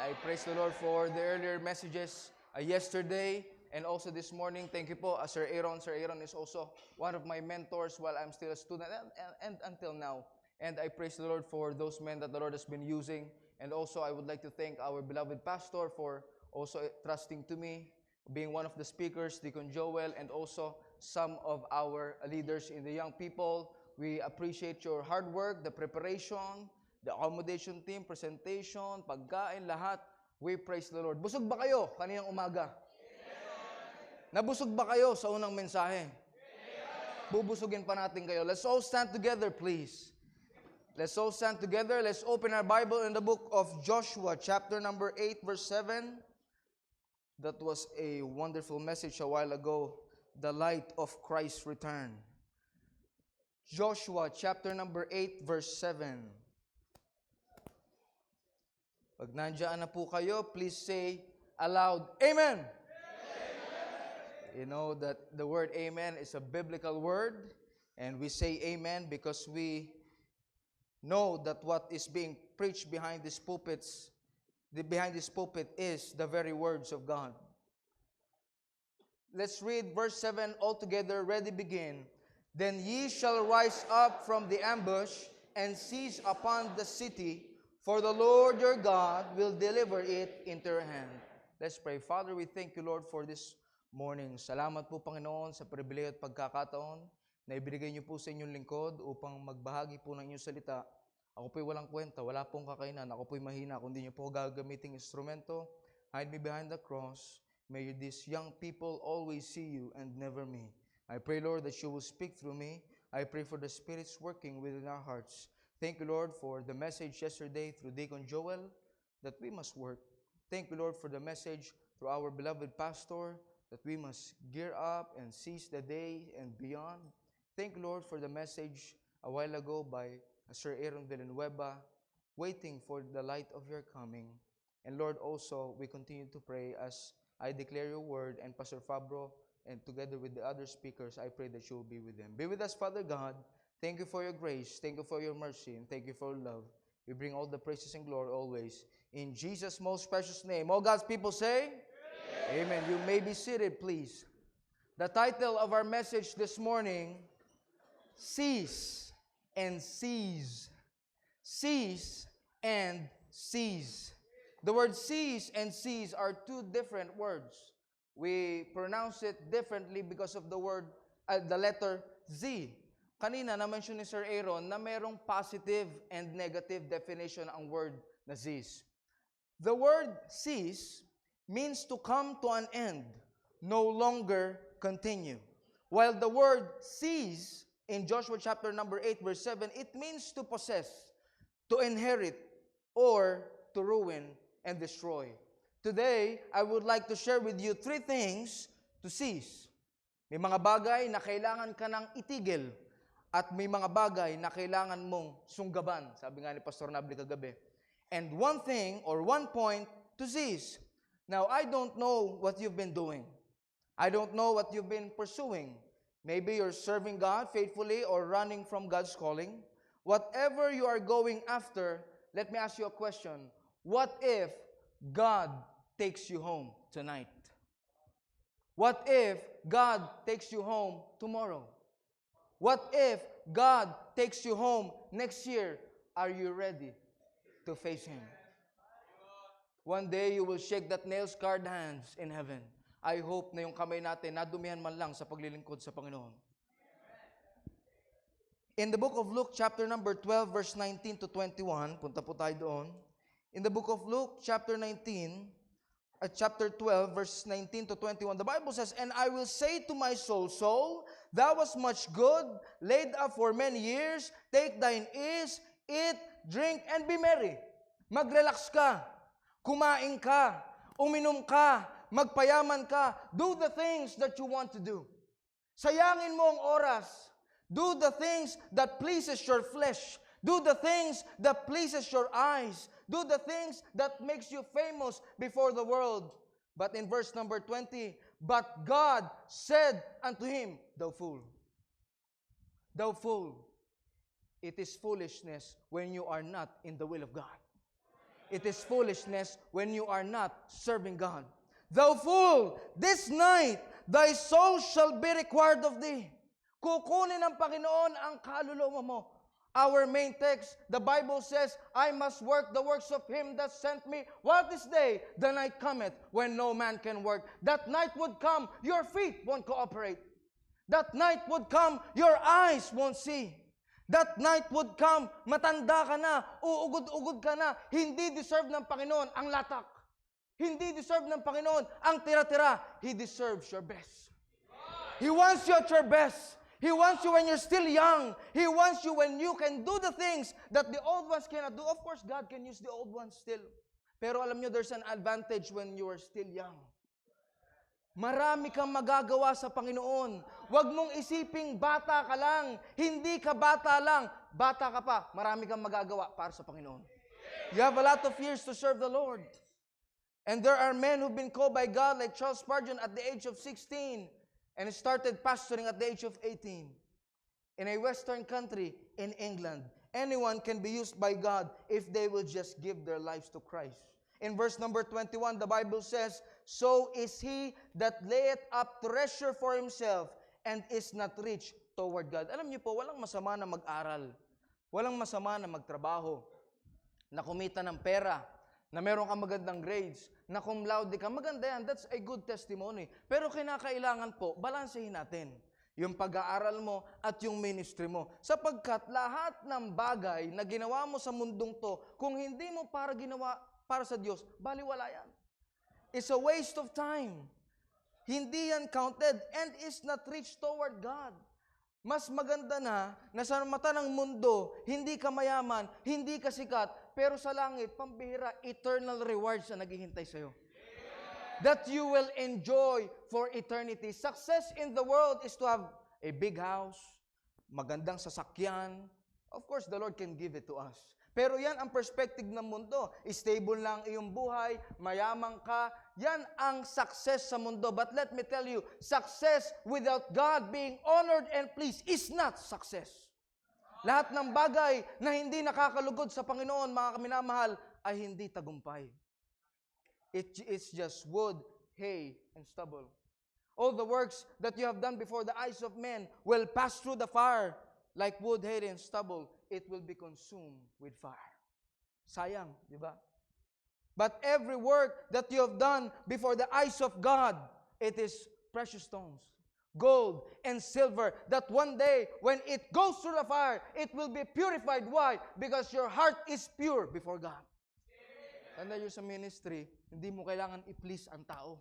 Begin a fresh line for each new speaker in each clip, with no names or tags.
I praise the Lord for the earlier messages yesterday and also this morning. Thank you po, Sir Aaron. Sir Aaron is also one of my mentors while I'm still a student and until now. And I praise the Lord for those men that the Lord has been using. And also, I would like to thank our beloved pastor for also trusting to me, being one of the speakers, Deacon Joel, and also some of our leaders in the young people. We appreciate your hard work, the preparation, the accommodation team, presentation, pagkain, lahat. We praise the Lord. Busog ba kayo kaninang umaga? Nabusog ba kayo sa unang mensahe? Bubusugin pa natin kayo. Let's all stand together, please. Let's all stand together. Let's open our Bible in the book of Joshua, chapter number 8, verse 7. That was a wonderful message a while ago. The light of Christ's return. Joshua, chapter number 8, verse 7. Pag nandiyan na po kayo, please say aloud, Amen! You know that the word amen is a biblical word, and we say amen because we know that what is being preached behind this pulpit is the very words of God. Let's read verse 7 all together. Ready, begin. Then ye shall rise up from the ambush and seize upon the city, for the Lord your God will deliver it into your hand. Let's pray. Father, we thank you, Lord, for this morning. Salamat po, Panginoon, sa pribilehyo at pagkakataon na ibinigay niyo po sa inyong lingkod upang magbahagi po ng inyong salita. Ako po'y walang kwenta, wala pong kakainan. Ako po'y mahina, kundi niyo po gagamiting instrumento. Hide me behind the cross. May these young people always see you and never me. I pray, Lord, that you will speak through me. I pray for the Spirit's working within our hearts. Thank you, Lord, for the message yesterday through Deacon Joel, that we must work. Thank you, Lord, for the message through our beloved pastor, that we must gear up and seize the day and beyond. Thank you, Lord, for the message a while ago by Sir Aaron Villanueva, waiting for the light of your coming. And Lord, also, we continue to pray as I declare your word, and Pastor Fabro, and together with the other speakers, I pray that you will be with them. Be with us, Father God. Thank you for your grace. Thank you for your mercy. And thank you for your love. We bring all the praises and glory always. In Jesus' most precious name. All God's people say, Amen. Amen. You may be seated, please. The title of our message this morning, Cease and Seize. Cease and seize. The word cease and seize are two different words. We pronounce it differently because of the letter Z. Kanina na-mention ni Sir Aaron na mayroong positive and negative definition ang word na cease. The word cease means to come to an end, no longer continue. While the word seize in Joshua chapter number 8 verse 7, it means to possess, to inherit, or to ruin and destroy. Today, I would like to share with you 3 things to seize. May mga bagay na kailangan ka nang itigil at may mga bagay na kailangan mong sunggaban, sabi nga ni Pastor Nabli kagabi. And one thing or one point to seize. Now, I don't know what you've been doing. I don't know what you've been pursuing. Maybe you're serving God faithfully or running from God's calling. Whatever you are going after, let me ask you a question. What if God takes you home tonight? What if God takes you home tomorrow? What if God takes you home next year? Are you ready to face Him? One day you will shake that nail-scarred hands in heaven. I hope na yung kamay natin nadumihan man lang sa paglilingkod sa Panginoon. In the book of Luke, chapter number 12, verse 19 to 21, punta po tayo doon. In the book of Luke, chapter 12, verse 19 to 21, the Bible says, And I will say to my soul, Soul, thou wast much good, laid up for many years, take thine ease, eat, drink, and be merry. Mag-relax ka, kumain ka, uminom ka, magpayaman ka, do the things that you want to do. Sayangin mo ang oras. Do the things that pleases your flesh. Do the things that pleases your eyes. Do the things that makes you famous before the world. But in verse number 20, But God said unto him, Thou fool, it is foolishness when you are not in the will of God. It is foolishness when you are not serving God. Thou fool, this night thy soul shall be required of thee. Kukunin ng Panginoon ang kaluluwa mo. Our main text, the Bible says, I must work the works of him that sent me. What is day? The night cometh when no man can work. That night would come, your feet won't cooperate. That night would come, your eyes won't see. That night would come, matanda ka na, uugod-ugod ka na, hindi deserve ng Panginoon ang latak. Hindi deserve ng Panginoon ang tira-tira. He deserves your best. He wants you at your best. He wants you when you're still young. He wants you when you can do the things that the old ones cannot do. Of course, God can use the old ones still. Pero alam nyo, there's an advantage when you are still young. Marami kang magagawa sa Panginoon. Huwag mong isiping bata ka lang. Hindi ka bata lang. Bata ka pa, marami kang magagawa para sa Panginoon. You have a lot of years to serve the Lord. And there are men who've been called by God like Charles Spurgeon at the age of 16 and started pastoring at the age of 18 in a Western country in England. Anyone can be used by God if they will just give their lives to Christ. In verse number 21, the Bible says, so is he that layeth up treasure for himself and is not rich toward God. Alam niyo po, walang masama na mag-aral. Walang masama na magtrabaho. Na kumita ng pera. Na meron kang magandang grades. Na cum laude ka. Maganda yan. That's a good testimony. Pero kinakailangan po, balansehin natin yung pag-aaral mo at yung ministry mo. Sapagkat lahat ng bagay na ginawa mo sa mundong to, kung hindi mo ginawa para sa Diyos, baliwala yan. It's a waste of time. Hindi yan counted and is not reached toward God. Mas maganda na sa mata ng mundo, hindi ka mayaman, hindi ka sikat, pero sa langit, pambihira, eternal rewards na naghihintay sa'yo. That you will enjoy for eternity. Success in the world is to have a big house, magandang sasakyan. Of course, the Lord can give it to us. Pero yan ang perspective ng mundo. Stable lang iyong buhay, mayaman ka. Yan ang success sa mundo. But let me tell you, success without God being honored and pleased is not success. Lahat ng bagay na hindi nakakalugod sa Panginoon, mga minamahal, ay hindi tagumpay. It's just wood, hay, and stubble. All the works that you have done before the eyes of men will pass through the fire like wood, hay, and stubble. It will be consumed with fire. Sayang, di ba? But every work that you have done before the eyes of God, it is precious stones, gold, and silver, that one day, when it goes through the fire, it will be purified. Why? Because your heart is pure before God. Tanda yun sa ministry, hindi mo kailangan i-please ang tao.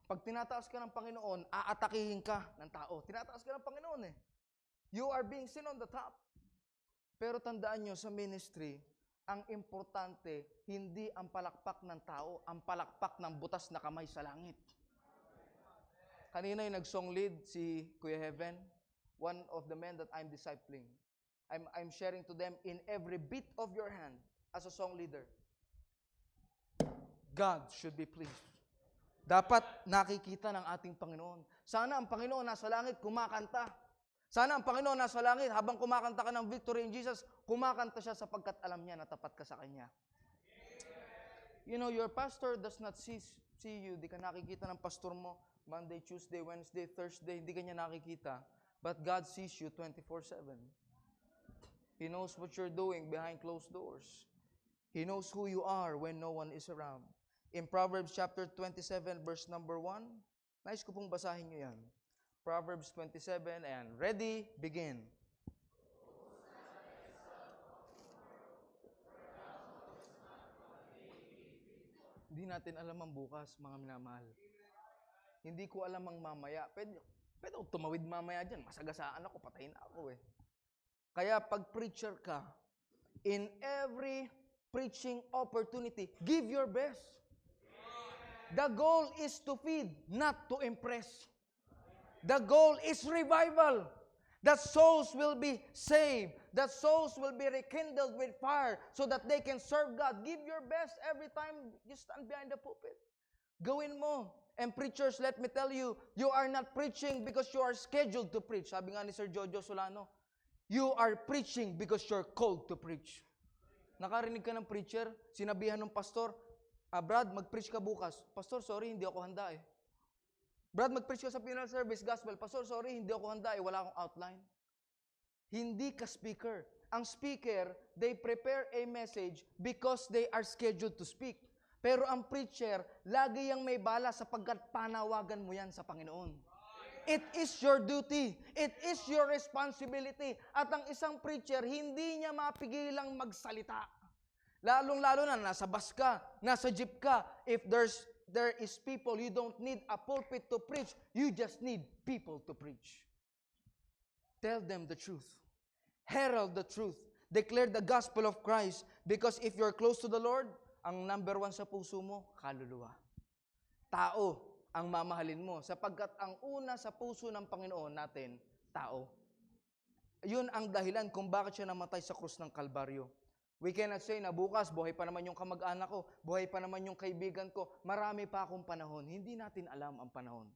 Pag tinataas ka ng Panginoon, aatakihin ka ng tao. Tinataas ka ng Panginoon eh. You are being seen on the top. Pero tandaan nyo, sa ministry, ang importante, hindi ang palakpak ng tao, ang palakpak ng butas na kamay sa langit. Kanina yung nag-song lead, si Kuya Heaven, one of the men that I'm discipling. I'm sharing to them in every beat of your hand as a song leader. God should be pleased. Dapat nakikita ng ating Panginoon. Sana ang Panginoon nasa langit kumakanta. Sana ang Panginoon nasa langit, habang kumakanta ka ng victory in Jesus, kumakanta siya sapagkat alam niya na tapat ka sa Kanya. You know, your pastor does not see you. Di ka nakikita ng pastor mo Monday, Tuesday, Wednesday, Thursday. Hindi ka niya nakikita. But God sees you 24/7. He knows what you're doing behind closed doors. He knows who you are when no one is around. In Proverbs chapter 27, verse number 1, nais ko pong basahin nyo yan. Proverbs 27, and ready, begin. Hindi natin alam ang bukas, mga minamahal. Hindi ko alam ang mamaya. Pwede ako tumawid mamaya dyan. Masagasaan ako, patayin ako eh. Kaya pag preacher ka, in every preaching opportunity, give your best. The goal is to feed, not to impress. The goal is revival. That souls will be saved. That souls will be rekindled with fire so that they can serve God. Give your best every time you stand behind the pulpit. Gawin mo. And preachers, let me tell you, you are not preaching because you are scheduled to preach. Sabi nga ni Sir Jojo Solano, you are preaching because you're called to preach. Nakarinig ka ng preacher, sinabihan ng pastor, Brad, mag-preach ka bukas. Pastor, sorry, hindi ako handa eh. Brad, mag-preach ka sa funeral service, gospel. Pastor, sorry, hindi ako handa eh, wala akong outline. Hindi ka speaker. Ang speaker, they prepare a message because they are scheduled to speak. Pero ang preacher, lagi yang may bala sapagkat panawagan mo yan sa Panginoon. It is your duty. It is your responsibility. At ang isang preacher, hindi niya mapigilang magsalita. Lalong-lalo na nasa bus ka, nasa jeep ka. If there is people, you don't need a pulpit to preach. You just need people to preach. Tell them the truth. Herald the truth. Declare the gospel of Christ. Because if you're close to the Lord, ang number one sa puso mo, kaluluwa. Tao ang mamahalin mo. Sapagkat ang una sa puso ng Panginoon natin, tao. Yun ang dahilan kung bakit siya namatay sa krus ng Kalbaryo. We cannot say na bukas, buhay pa naman yung kamag-anak ko, buhay pa naman yung kaibigan ko, marami pa akong panahon. Hindi natin alam ang panahon.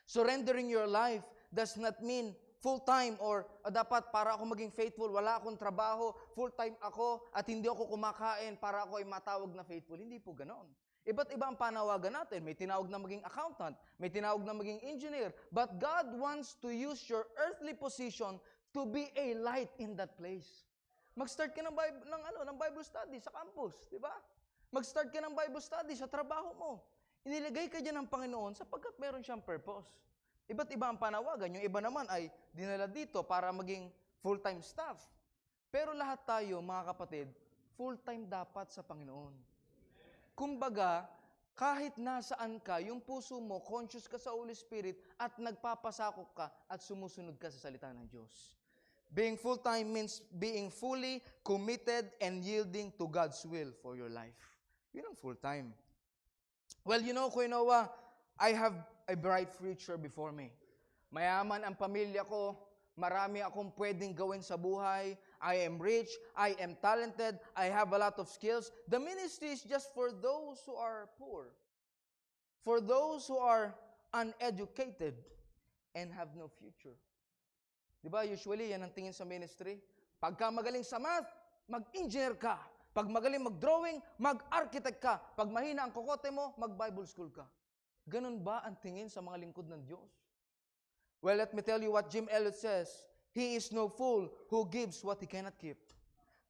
Surrendering your life does not mean full-time or dapat para ako maging faithful, wala akong trabaho, full-time ako at hindi ako kumakain para ako ay matawag na faithful. Hindi po ganoon. Iba't iba ang panawagan natin. May tinawag na maging accountant, may tinawag na maging engineer. But God wants to use your earthly position to be a light in that place. Mag-start ka ng Bible study sa campus, di ba? Mag-start ka ng Bible study sa trabaho mo. Inilagay ka dyan ng Panginoon sapagkat meron siyang purpose. Iba't iba ang panawagan. Yung iba naman ay dinala dito para maging full-time staff. Pero lahat tayo, mga kapatid, full-time dapat sa Panginoon. Kumbaga, kahit nasaan ka, yung puso mo, conscious ka sa Holy Spirit at nagpapasakop ka at sumusunod ka sa salita ng Diyos. Being full-time means being fully committed and yielding to God's will for your life. Yun ang full-time. Well, you know, Kuya Noah, I have a bright future before me. Mayaman ang pamilya ko, marami akong pwedeng gawin sa buhay, I am rich, I am talented, I have a lot of skills. The ministry is just for those who are poor, for those who are uneducated and have no future. Diba, usually yan ang tingin sa ministry. Pagka magaling sa math, mag-engineer ka. Pag magaling mag-drawing, mag-architect ka. Pag mahina ang kokote mo, mag-Bible school ka. Ganun ba ang tingin sa mga lingkod ng Diyos? Well, let me tell you what Jim Elliot says. He is no fool who gives what he cannot keep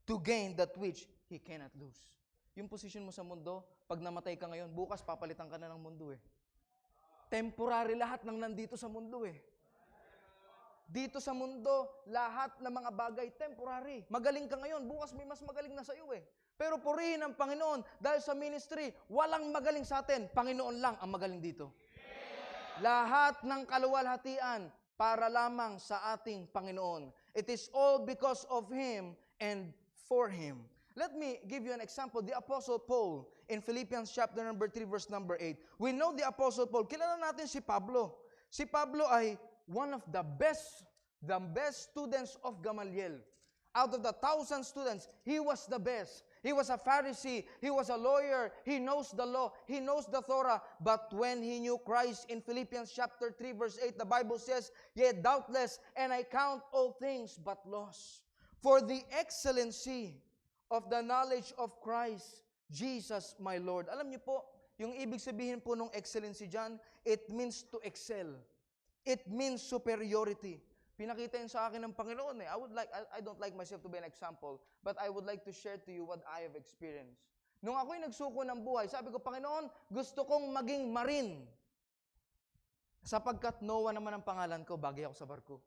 to gain that which he cannot lose. Yung position mo sa mundo, pag namatay ka ngayon, bukas papalitan ka na ng mundo eh. Temporary lahat ng nandito sa mundo eh. Dito sa mundo, lahat ng mga bagay temporary. Magaling ka ngayon, bukas may mas magaling na sa iyo eh. Pero purihin ang Panginoon dahil sa ministry, walang magaling sa atin. Panginoon lang ang magaling dito. Lahat ng kaluwalhatian para lamang sa ating Panginoon. It is all because of Him and for Him. Let me give you an example. The Apostle Paul in Philippians chapter number 3 verse number 8. We know the Apostle Paul. Kilala natin si Pablo. Si Pablo ay one of the best students of Gamaliel. Out of the 1,000 students, he was the best. He was a Pharisee. He was a lawyer. He knows the law. He knows the Torah. But when he knew Christ in Philippians chapter 3 verse 8, the Bible says, "Yet doubtless, and I count all things but loss, for the excellency of the knowledge of Christ, Jesus my Lord." Alam niyo po, yung ibig sabihin po ng excellency dyan, it means to excel. It means superiority. Pinakita yun sa akin ng Panginoon eh. I don't like myself to be an example, but I would like to share to you what I have experienced. Nung ako'y nagsuko ng buhay, sabi ko, Panginoon, gusto kong maging marine. Sapagkat Noah naman ang pangalan ko, bagay ako sa barko.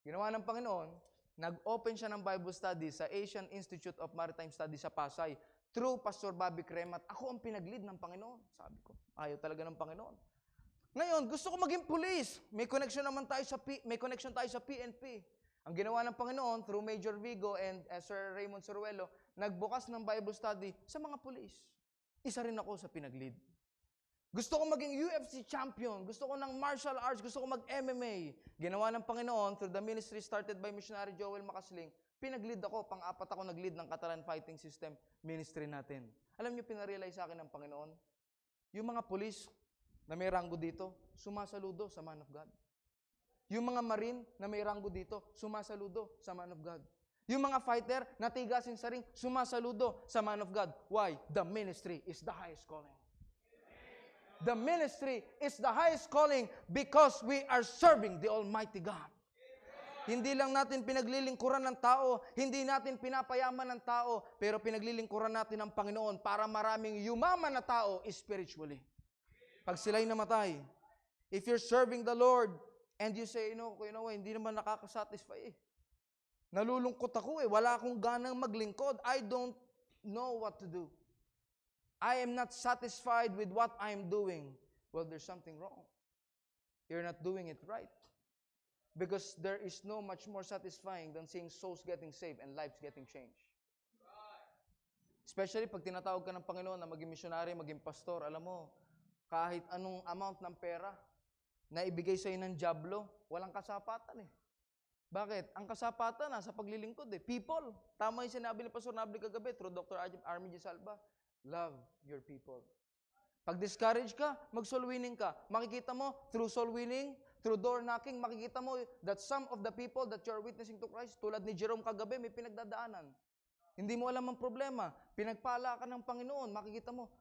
Ginawa ng Panginoon, nag-open siya ng Bible study sa Asian Institute of Maritime Studies sa Pasay through Pastor Bobby Cremat. Ako ang pinag-lead ng Panginoon. Sabi ko, ayaw talaga ng Panginoon. Ngayon, gusto ko maging police. May connection tayo sa PNP. Ang ginawa ng Panginoon through Major Vigo and Sir Raymond Soruelo, nagbukas ng Bible study sa mga police. Isa rin ako sa pinag-lead. Gusto ko maging UFC champion. Gusto ko ng martial arts. Gusto ko mag-MMA. Ginawa ng Panginoon through the ministry started by missionary Joel Macasling. Pinag-lead ako. Pang-apat ako nag-lead ng Catalan Fighting System ministry natin. Alam niyo, pinarealize sa akin ng Panginoon, yung mga police na may ranggo dito, sumasaludo sa man of God. Yung mga marine na may ranggo dito, sumasaludo sa man of God. Yung mga fighter, natigasin sa ring, sumasaludo sa man of God. Why? The ministry is the highest calling. The ministry is the highest calling because we are serving the Almighty God. Hindi lang natin pinaglilingkuran ng tao, hindi natin pinapayaman ng tao, pero pinaglilingkuran natin ang Panginoon para maraming yumaman na tao spiritually. Pag sila'y namatay, if you're serving the Lord, and you say, hindi naman nakakasatisfy eh. Nalulungkot ako eh, wala akong ganang maglingkod. I don't know what to do. I am not satisfied with what I am doing. Well, there's something wrong. You're not doing it right. Because there is no much more satisfying than seeing souls getting saved and lives getting changed. Especially pag tinatawag ka ng Panginoon na maging missionary, maging pastor, alam mo, kahit anong amount ng pera na ibigay sa'yo ng dyablo, walang kasapatan eh. Bakit? Ang kasapatan nasa paglilingkod eh. People. Tama yung sinabi ni Pastor Nabli kagabi through Dr. Armin G. Salva. Love your people. Pag discourage ka, mag-soul winning ka. Makikita mo, through soul winning, through door knocking, makikita mo that some of the people that you're witnessing to Christ, tulad ni Jerome kagabi, may pinagdadaanan. Hindi mo alam ang problema. Pinagpala ka ng Panginoon, makikita mo,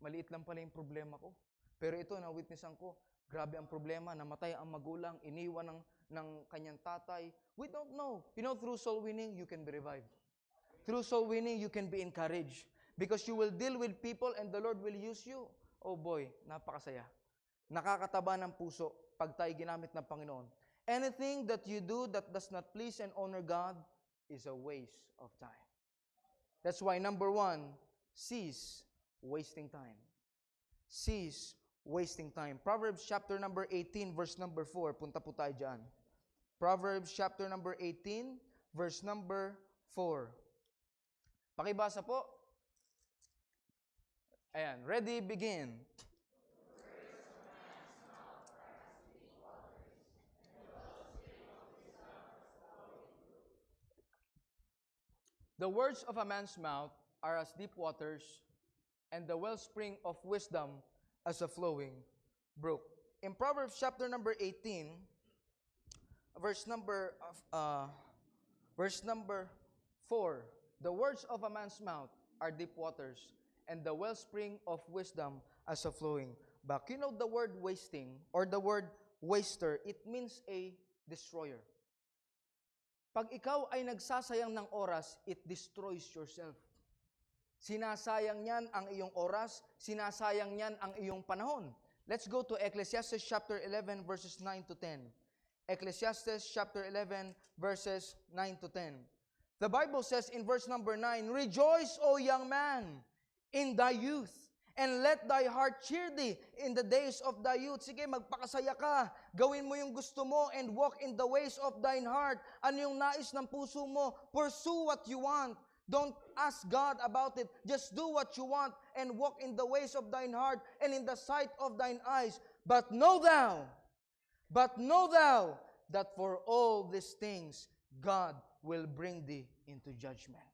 maliit lang pala yung problema ko. Pero ito, na-witnessan ko, grabe ang problema, namatay ang magulang, iniwan ng kanyang tatay. We don't know. Through soul winning, you can be revived. Through soul winning, you can be encouraged. Because you will deal with people and the Lord will use you. Oh boy, napakasaya. Nakakataba ng puso pag tayo ginamit ng Panginoon. Anything that you do that does not please and honor God is a waste of time. That's why number 1, cease wasting time. Cease wasting time. Proverbs chapter number 18, verse number 4. Punta po tayo dyan. Proverbs chapter number 18, verse number 4. Pakibasa po. Ayan, ready, begin. The words of a man's mouth are as deep waters, and the wellspring of wisdom as a flowing brook. In Proverbs chapter number 18, verse number 4, the words of a man's mouth are deep waters, and the wellspring of wisdom as a flowing brook. You know the word wasting, or the word waster, it means a destroyer. Pag ikaw ay nagsasayang ng oras, it destroys yourself. Sinasayang niyan ang iyong oras, sinasayang niyan ang iyong panahon. Let's go to Ecclesiastes chapter 11 verses 9 to 10. Ecclesiastes chapter 11 verses 9 to 10. The Bible says in verse number 9, "Rejoice, O young man, in thy youth, and let thy heart cheer thee in the days of thy youth." Sige, magpakasaya ka. Gawin mo yung gusto mo and walk in the ways of thine heart. Ano yung nais ng puso mo? Pursue what you want. Don't ask God about it. Just do what you want and walk in the ways of thine heart and in the sight of thine eyes. But know thou that for all these things, God will bring thee into judgment.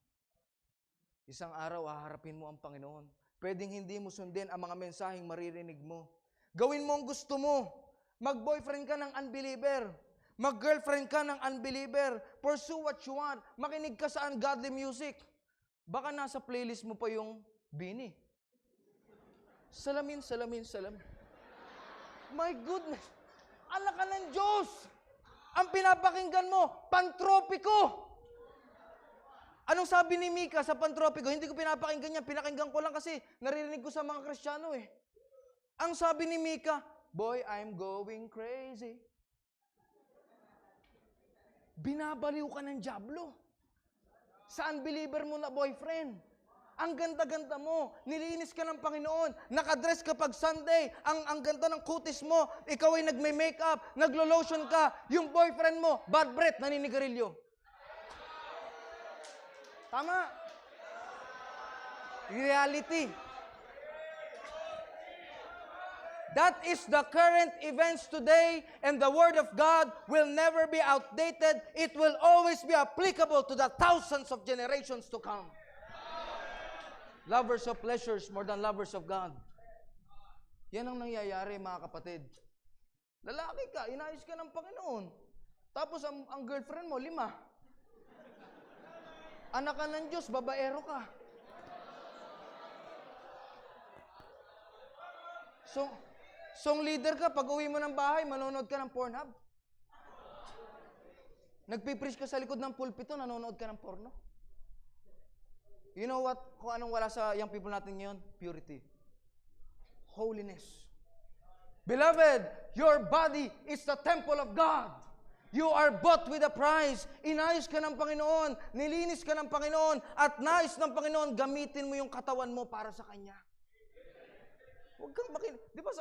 Isang araw, haharapin mo ang Panginoon. Pwedeng hindi mo sundin ang mga mensaheng maririnig mo. Gawin mo ang gusto mo. Mag-boyfriend ka ng unbeliever. Mag-girlfriend ka ng unbeliever. Pursue what you want. Makinig ka sa ungodly music. Baka nasa playlist mo pa yung Bini. Salamin, salamin, salamin. My goodness. Anak ka ng Diyos. Ang pinapakinggan mo, pantropiko. Anong sabi ni Mika sa pantropiko? Hindi ko pinapakinggan yan. Pinakinggan ko lang kasi naririnig ko sa mga Kristiyano eh. Ang sabi ni Mika, "Boy, I'm going crazy." Binabaliw ka ng dyablo. Sa unbeliever mo na boyfriend. Ang ganda-ganda mo. Nilinis ka ng Panginoon. Nakadress ka pag Sunday. Ang ganda ng kutis mo. Ikaw ay nagme-makeup. Naglo-lotion ka. Yung boyfriend mo, bad breath, naninigarilyo. Tama. Reality. That is the current events today, and the Word of God will never be outdated. It will always be applicable to the thousands of generations to come. Lovers of pleasures more than lovers of God. Yan ang nangyayari, mga kapatid. Lalaki ka, inayos ka ng Panginoon. Tapos ang girlfriend mo, 5. Anak ka ng Diyos, babaero ka. Song leader ka, pag uwi mo ng bahay, manonood ka ng Pornhub. Nagpipreach ka sa likod ng pulpito, nanonood ka ng porno. You know what? Kung anong wala sa young people natin ngayon? Purity. Holiness. Beloved, your body is the temple of God. You are bought with a price. Inayos ka ng Panginoon, nilinis ka ng Panginoon, at nais ng Panginoon, gamitin mo yung katawan mo para sa Kanya. Huwag kang di ba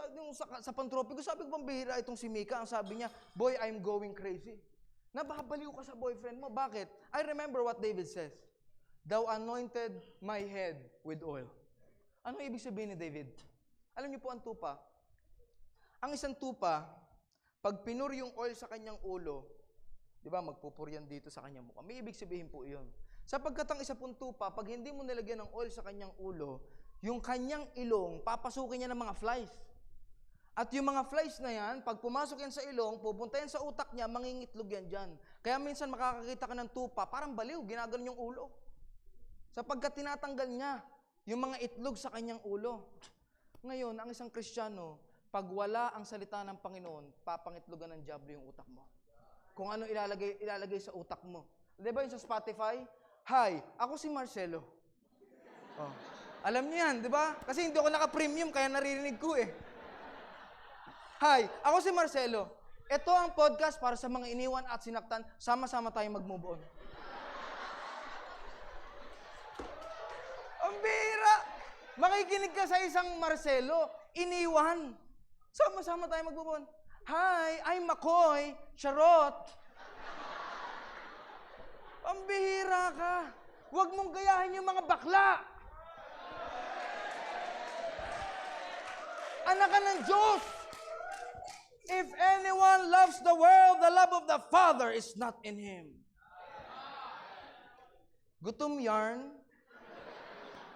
sa pantropiko, sabi ko pambihira itong si Mika, ang sabi niya, boy, I'm going crazy. Nababaliw ka sa boyfriend mo. Bakit? I remember what David says. Thou anointed my head with oil. Ano ibig sabihin ni David? Alam niyo po ang tupa? Ang isang tupa, pag pinur yung oil sa kanyang ulo, di ba, magpupuryan dito sa kanyang mukha. May ibig sabihin po iyon. Sapagkat ang isa pong tupa, pag hindi mo nilagyan ng oil sa kanyang ulo, yung kanyang ilong, papasukin niya ng mga flies. At yung mga flies na yan, pag pumasok yan sa ilong, pupunta yan sa utak niya, mangingitlog yan dyan. Kaya minsan makakakita ka ng tupa, parang baliw, ginaganon yung ulo. Sapagkat tinatanggal niya yung mga itlog sa kanyang ulo. Ngayon, ang isang Kristiyano, pag wala ang salita ng Panginoon, papangitlogan ng diablo yung utak mo. Kung ano ilalagay sa utak mo. Di ba yung sa Spotify? Hi, ako si Marcelo. Oh. Alam niyo yan, di ba? Kasi hindi ako naka-premium, kaya naririnig ko eh. Hi, ako si Marcelo. Ito ang podcast para sa mga iniwan at sinaktan. Sama-sama tayong mag-move on. Ang bira! Makikinig ka sa isang Marcelo, iniwan. Sama-sama tayo magbubon. Hi, I'm McCoy, Charot. Pambihira ka. Huwag mong gayahin yung mga bakla. Anak ka ng Diyos. If anyone loves the world, the love of the Father is not in him. Gutom yarn.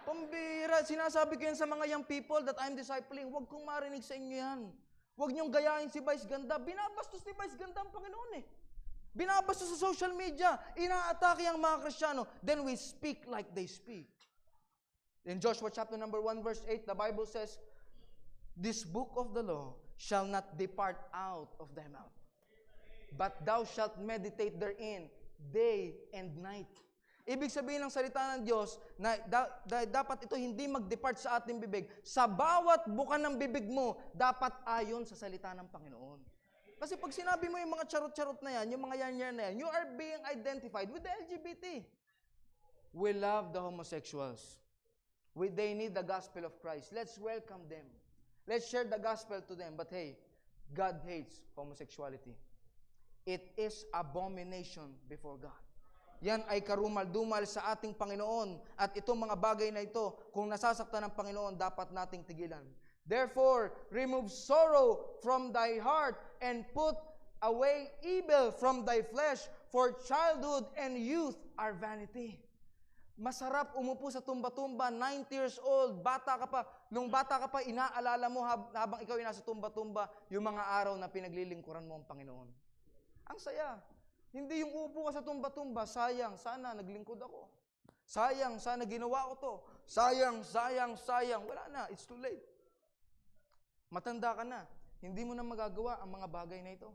Pambira, sinasabi ko yan sa mga young people that I'm discipling, huwag kong marinig sa inyo yan. Huwag niyong gayahin si Vice Ganda. Binabastos ni Vice Ganda ang Panginoon eh. Binabastos sa social media. Inaatake ang mga Kristiyano. Then we speak like they speak. In Joshua chapter number 1 verse 8, the Bible says, this book of the law shall not depart out of thy mouth, but thou shalt meditate therein day and night. Ibig sabihin ng salita ng Diyos na dapat ito hindi mag-depart sa ating bibig. Sa bawat buka ng bibig mo, dapat ayon sa salita ng Panginoon. Kasi pag sinabi mo yung mga charot-charot na yan, yung mga yan-yan na yan, you are being identified with the LGBT. We love the homosexuals. They need the gospel of Christ. Let's welcome them. Let's share the gospel to them. But hey, God hates homosexuality. It is abomination before God. Yan ay karumal-dumal sa ating Panginoon. At itong mga bagay na ito, kung nasasaktan ng Panginoon, dapat nating tigilan. Therefore, remove sorrow from thy heart and put away evil from thy flesh, for childhood and youth are vanity. Masarap umupo sa tumba-tumba, 90 years old, bata ka pa. Nung bata ka pa, inaalala mo habang ikaw ay nasa tumba-tumba, yung mga araw na pinaglilingkuran mo ang Panginoon. Ang saya. Hindi yung upo ka sa tumba-tumba, sayang, sana naglingkod ako. Sayang, sana ginawa ko to. Sayang, sayang, sayang. Wala na, it's too late. Matanda ka na. Hindi mo na magagawa ang mga bagay na ito.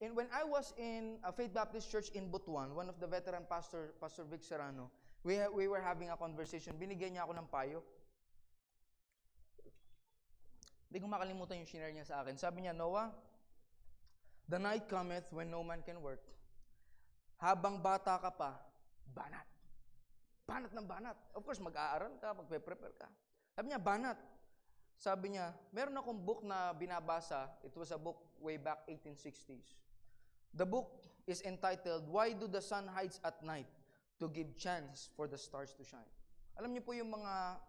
When I was in a Faith Baptist Church in Butuan, one of the veteran pastor, Pastor Vic Serrano, we were having a conversation. Binigyan niya ako ng payo. Hindi ko makalimutan yung shinare niya sa akin. Sabi niya, Noah, the night cometh when no man can work. Habang bata ka pa, banat. Banat ng banat. Of course, mag-aaral ka, magpe-prepare ka. Sabi niya, banat. Sabi niya, meron akong book na binabasa. It was a book way back 1860s. The book is entitled, Why Do the Sun Hides at Night? To Give Chance for the Stars to Shine. Alam niyo po yung mga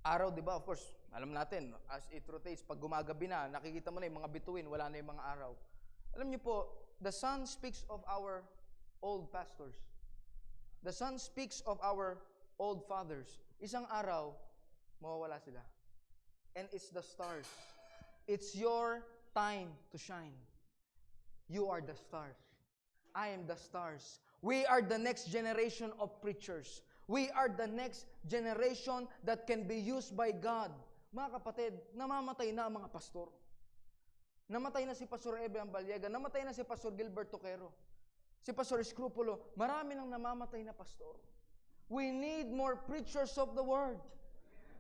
araw, di ba? Of course, alam natin, as it rotates, pag gumagabi na, nakikita mo na yung mga bituin, wala na yung mga araw. Alam niyo po, the sun speaks of our old pastors. The sun speaks of our old fathers. Isang araw, mawawala sila. And it's the stars. It's your time to shine. You are the stars. I am the stars. We are the next generation of preachers. We are the next generation that can be used by God. Mga kapatid, namamatay na ang mga pastor. Namatay na si Pastor Ebe Ambaliega, namatay na si Pastor Gilbert Toquero, si Pastor Escrupulo, marami nang namamatay na pastor. We need more preachers of the word.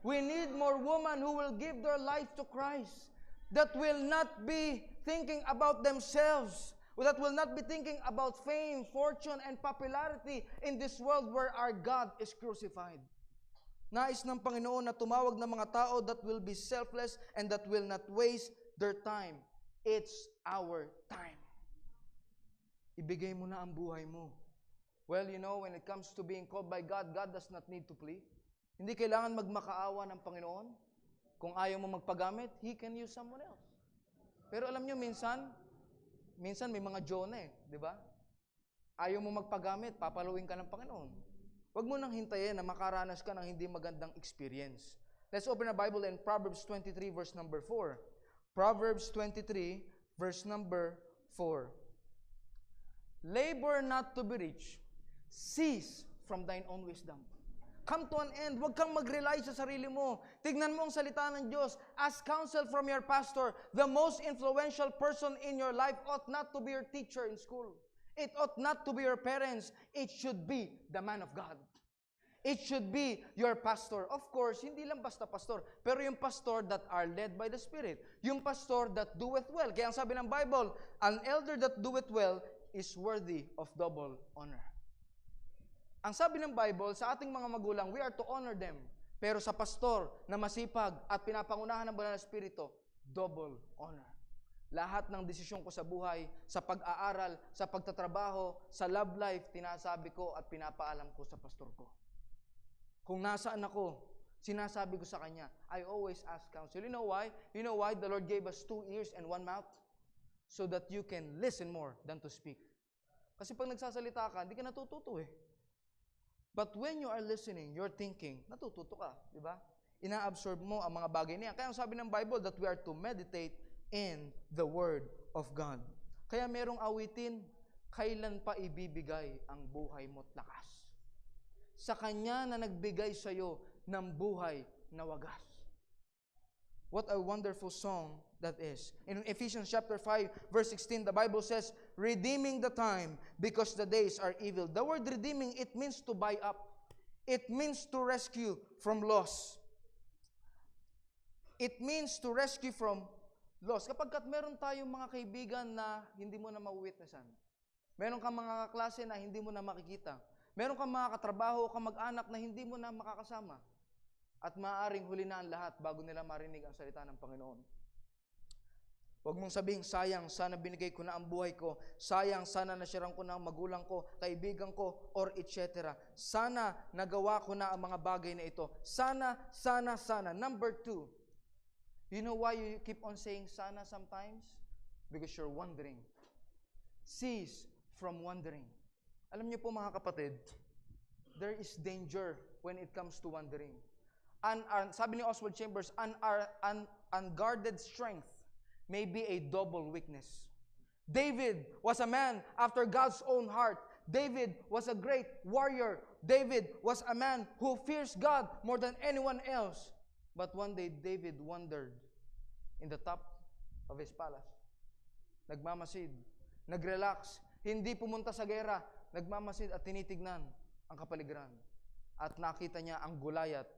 We need more women who will give their life to Christ, that will not be thinking about themselves, that will not be thinking about fame, fortune, and popularity in this world where our God is crucified. Nais ng Panginoon na tumawag ng mga tao that will be selfless and that will not waste their time. It's our time. Ibigay mo na ang buhay mo. Well, you know, when it comes to being called by God, God does not need to plead. Hindi kailangan magmakaawa ng Panginoon. Kung ayaw mo magpagamit, He can use someone else. Pero alam nyo, minsan may mga Jonah di ba? Ayaw mo magpagamit, papaluin ka ng Panginoon. Huwag mo nang hintayin na makaranas ka ng hindi magandang experience. Let's open our Bible in Proverbs 23, verse number 4. Proverbs 23, verse number 4. Labor not to be rich. Cease from thine own wisdom. Come to an end. Huwag kang mag-rely sa sarili mo. Tignan mo ang salita ng Diyos. Ask counsel from your pastor. The most influential person in your life ought not to be your teacher in school. It ought not to be your parents. It should be the man of God. It should be your pastor. Of course, hindi lang basta pastor, pero yung pastor that are led by the Spirit. Yung pastor that doeth well. Kaya ang sabi ng Bible, an elder that doeth well is worthy of double honor. Ang sabi ng Bible, sa ating mga magulang, we are to honor them. Pero sa pastor na masipag at pinapangunahan ng Banal na Espiritu, double honor. Lahat ng desisyon ko sa buhay, sa pag-aaral, sa pagtatrabaho, sa love life, tinasabi ko at pinapaalam ko sa pastor ko. Kung nasaan ako, sinasabi ko sa kanya, I always ask counsel. You know why? You know why the Lord gave us 2 ears and 1 mouth? So that you can listen more than to speak. Kasi pag nagsasalita ka, hindi ka natututo But when you are listening, you're thinking, natututo ka, di ba? Ina-absorb mo ang mga bagay niya. Kaya ang sabi ng Bible that we are to meditate in the Word of God. Kaya merong awitin, kailan pa ibibigay ang buhay mo't lakas? Sa Kanya na nagbigay sa iyo ng buhay na wagas. What a wonderful song that is. In Ephesians chapter 5, verse 16, the Bible says, redeeming the time because the days are evil. The word redeeming, it means to buy up. It means to rescue from loss. It means to rescue from loss. Kapag meron tayong mga kaibigan na hindi mo na mawitnessan, meron kang mga kaklase na hindi mo na makikita, meron kang mga katrabaho o kamag-anak na hindi mo na makakasama, at maaaring huli na ang lahat bago nila marinig ang salita ng Panginoon. Huwag mong sabihing, sayang, sana binigay ko na ang buhay ko. Sayang, sana nasirang ko na ang magulang ko, kaibigan ko, or etc. Sana nagawa ko na ang mga bagay na ito. Sana. Number 2, you know why you keep on saying sana sometimes? Because you're wondering. Cease from wondering. Alam niyo po mga kapatid, there is danger when it comes to wondering. Sabi ni Oswald Chambers, unguarded strength may be a double weakness. David was a man after God's own heart. David was a great warrior. David was a man who fears God more than anyone else. But one day, David wandered in the top of his palace. Nagmamasid, nagrelax, hindi pumunta sa gera, nagmamasid at tinitignan ang kapaligiran. At nakita niya ang Goliath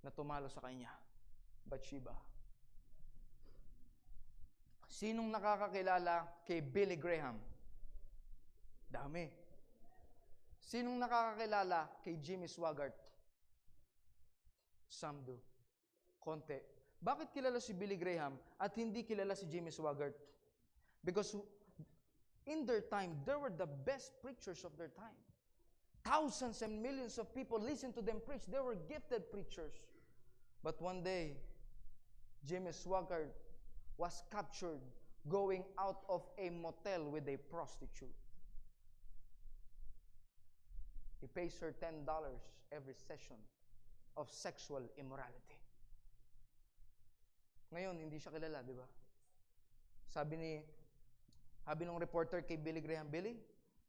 na tumalo sa kanya, Bathsheba. Sinong nakakakilala kay Billy Graham? Dami. Sinong nakakakilala kay Jimmy Swaggart? Some do. Konti. Bakit kilala si Billy Graham at hindi kilala si Jimmy Swaggart? Because in their time, they were the best preachers of their time. Thousands and millions of people listened to them preach. They were gifted preachers. But one day, Jimmy Swaggart was captured going out of a motel with a prostitute. He pays her $10 every session of sexual immorality. Ngayon, hindi siya kilala, di ba? Sabi ng reporter kay Billy Graham, Billy,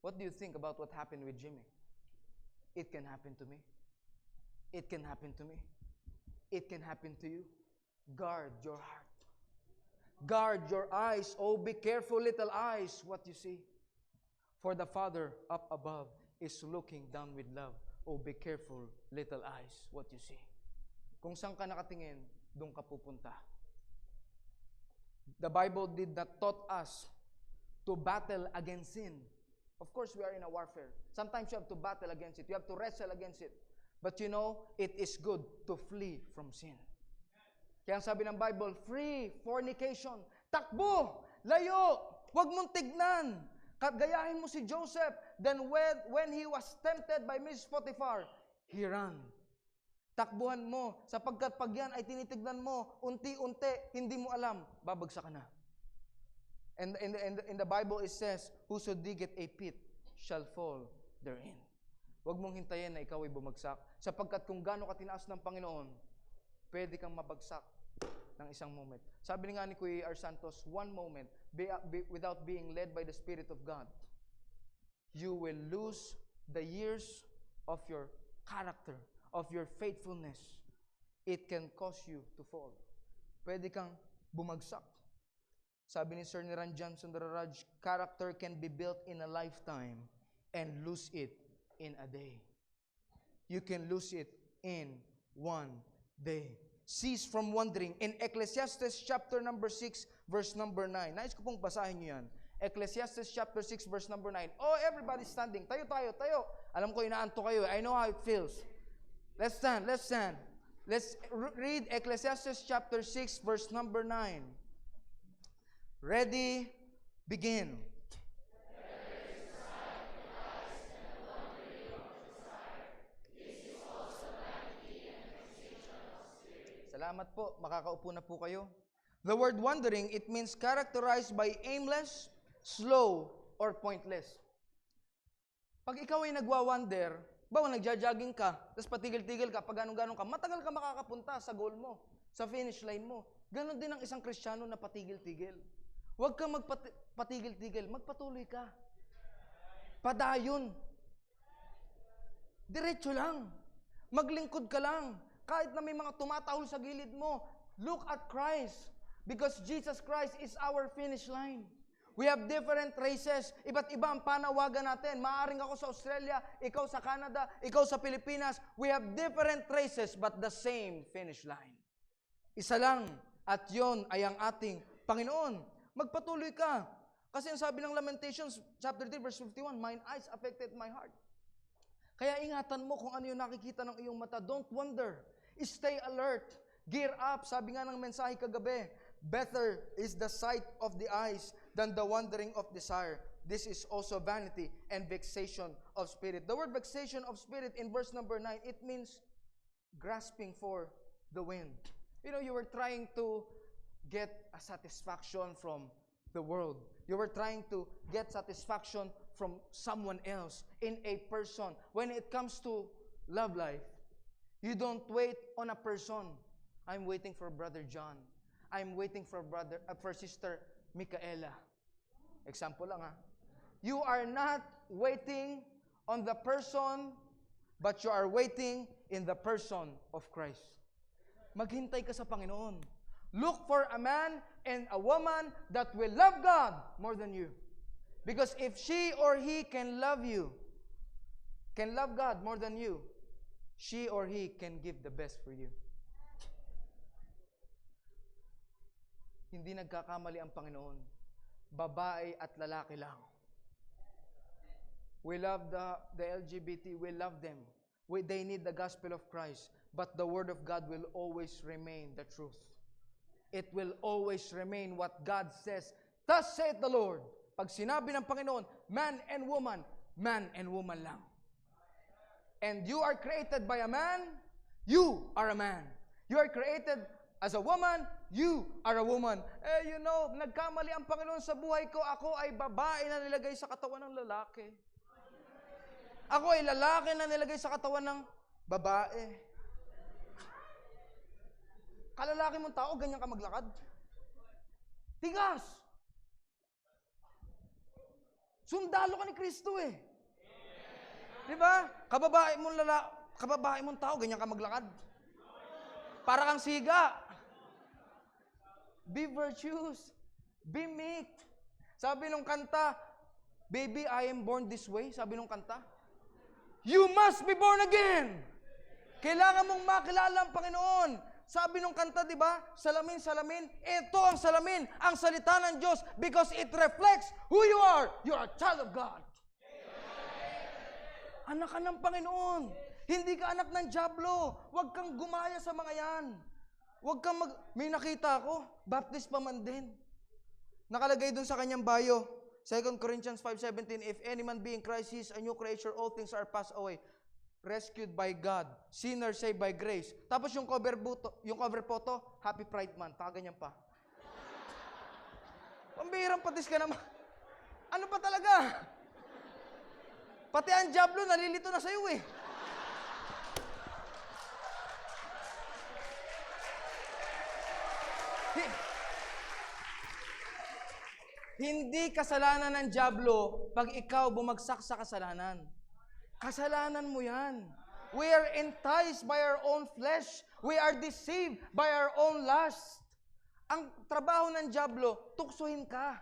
What do you think about what happened with Jimmy? It can happen to me. It can happen to me. It can happen to you. Guard your heart. Guard your eyes. Oh, be careful, little eyes, what you see. For the Father up above is looking down with love. Oh, be careful, little eyes, what you see. Kung saan ka nakatingin, doon ka pupunta. The Bible did not taught us to battle against sin. Of course, we are in a warfare. Sometimes you have to battle against it. You have to wrestle against it. But you know, it is good to flee from sin. Kaya ang sabi ng Bible, free fornication. Takbo! Layo! Huwag mong tignan! Gayahin mo si Joseph. Then when he was tempted by Mrs. Potiphar, he ran. Takbuhan mo, sapagkat pag yan ay tinitignan mo, unti-unti, hindi mo alam, babagsak ka na. And in the Bible it says, whoso diggeth a pit shall fall therein. Huwag mong hintayin na ikaw ay bumagsak, sapagkat kung gaano ka tinaas ng Panginoon, pwede kang mabagsak ng isang moment. Sabi nga ni Kuya R. Santos, one moment, without being led by the Spirit of God, you will lose the years of your character, of your faithfulness. It can cause you to fall. Pwede kang bumagsak. Sabi ni Sir Niranjan Sundararaj, character can be built in a lifetime and lose it in a day. You can lose it in one day. Cease from wandering. In Ecclesiastes chapter number 6, verse number 9. Nais ko pong basahin nyo yan. Ecclesiastes chapter 6, verse number 9. Oh, everybody standing. Tayo. Alam ko, inaanto kayo. I know how it feels. Let's stand. Let's read Ecclesiastes chapter 6, verse number 9. Ready, begin. Salamat po. Makakaupo na po kayo. The word wandering, it means characterized by aimless, slow, or pointless. Pag ikaw ay nagwawander, bawa nagja-jogging ka, tapos patigil-tigil ka, pag ganun-ganun ka, matagal ka makakapunta sa goal mo, sa finish line mo. Ganon din ang isang Kristiyano na patigil-tigil. Huwag kang magpatigil-tigil, magpatuloy ka. Padayon. Diretso lang. Maglingkod ka lang. Kahit na may mga tumatahol sa gilid mo, look at Christ. Because Jesus Christ is our finish line. We have different races. Iba't iba ang panawagan natin. Maaring ako sa Australia, ikaw sa Canada, ikaw sa Pilipinas. We have different races but the same finish line. Isa lang. At yon ay ang ating Panginoon. Magpatuloy ka. Kasi ang sabi ng Lamentations, chapter 3, verse 51, mine eyes affected my heart. Kaya ingatan mo kung ano yung nakikita ng iyong mata. Don't wonder. Stay alert. Gear up. Sabi nga ng mensahe kagabi, better is the sight of the eyes than the wandering of desire. This is also vanity and vexation of spirit. The word vexation of spirit in verse number 9, it means grasping for the wind. You know, you were trying to get a satisfaction from the world. You were trying to get satisfaction from someone else, in a person. When it comes to love life, you don't wait on a person. I'm waiting for Brother John. I'm waiting for Sister Micaela. Example lang ha. You are not waiting on the person, but you are waiting in the person of Christ. Maghintay ka sa Panginoon. Look for a man and a woman that will love God more than you. Because if she or he can love you, can love God more than you, she or he can give the best for you. Hindi nagkakamali ang Panginoon. Babae at lalaki lang. We love the LGBT, we love them. They need the gospel of Christ. But the word of God will always remain the truth. It will always remain what God says. Thus saith the Lord. Pag sinabi ng Panginoon, man and woman lang. And you are created by a man, you are a man. You are created as a woman, you are a woman. You know, nagkamali ang Panginoon sa buhay ko. Ako ay babae na nilagay sa katawan ng lalaki. Ako ay lalaki na nilagay sa katawan ng babae. Kalalaki mong tao, ganyan ka maglakad? Tigas! Sundalo ka ni Kristo eh. Di ba? Kababae mong tao, ganyan ka maglakad. Para kang siga. Be virtuous. Be meek. Sabi nung kanta, baby, I am born this way. Sabi nung kanta, you must be born again. Kailangan mong makilala ang Panginoon. Sabi nung kanta, di ba? Salamin, salamin. Ito ang salamin, ang salita ng Diyos because it reflects who you are. You are a child of God. Anak ka ng Panginoon. Hindi ka anak ng dyablo. Huwag kang gumaya sa mga yan. Huwag kang May nakita ako, baptist pa man din. Nakalagay dun sa kanyang bio, 2 Corinthians 5:17, if any man be in Christ, he is a new creature, all things are passed away. Rescued by God, sinner saved by grace. Tapos yung cover photo, Happy Pride Month. Ganyan pa. Pambihirang patis ka naman. Ano pa talaga? Pati ang dyablo, nalilito na sa'yo eh. Hindi kasalanan ng dyablo pag ikaw bumagsak sa kasalanan. Kasalanan mo yan. We are enticed by our own flesh. We are deceived by our own lust. Ang trabaho ng dyablo, tuksuhin ka.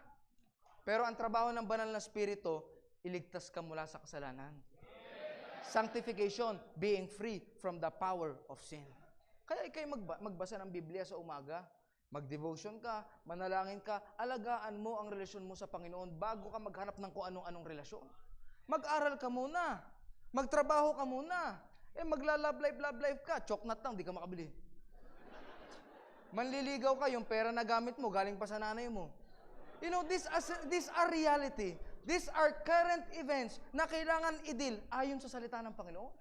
Pero ang trabaho ng banal na spirito, iligtas ka mula sa kasalanan. Sanctification, being free from the power of sin. Kaya ikay magbasa ng Biblia sa umaga, mag-devotion ka, manalangin ka, alagaan mo ang relasyon mo sa Panginoon bago ka maghanap ng kung anong relasyon. Mag-aral ka muna. Magtrabaho ka muna. Magla-love life ka. Choknat lang, di ka makabili. Manliligaw ka, yung pera na gamit mo, galing pa sa nanay mo. You know, these are reality. These are current events na kailangan i-deal ayon sa salita ng Panginoon.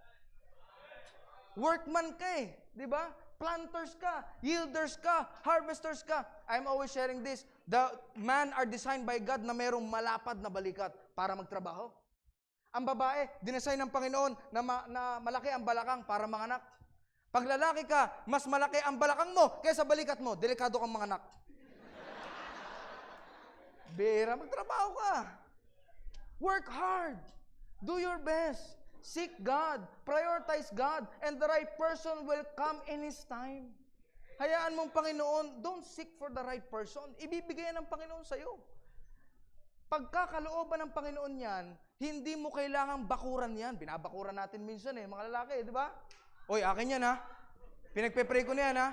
Workman ka eh, di ba? Planters ka, yielders ka, harvesters ka. I'm always sharing this. The man are designed by God na mayroong malapad na balikat para magtrabaho. Ang babae, dinesign ng Panginoon na malaki ang balakang para manganak. Pag lalaki ka, mas malaki ang balakang mo kaysa balikat mo, delikado kang manganak. Bira, magtrabaho ka. Work hard. Do your best. Seek God. Prioritize God. And the right person will come in His time. Hayaan mong Panginoon, don't seek for the right person. Ibibigay ng Panginoon sa'yo. Pagkakalooban ng Panginoon yan, hindi mo kailangang bakuran yan. Binabakuran natin minsan mga lalaki, di ba? Oy, akin yan ha. Pinagpe-pray ko na yan ha.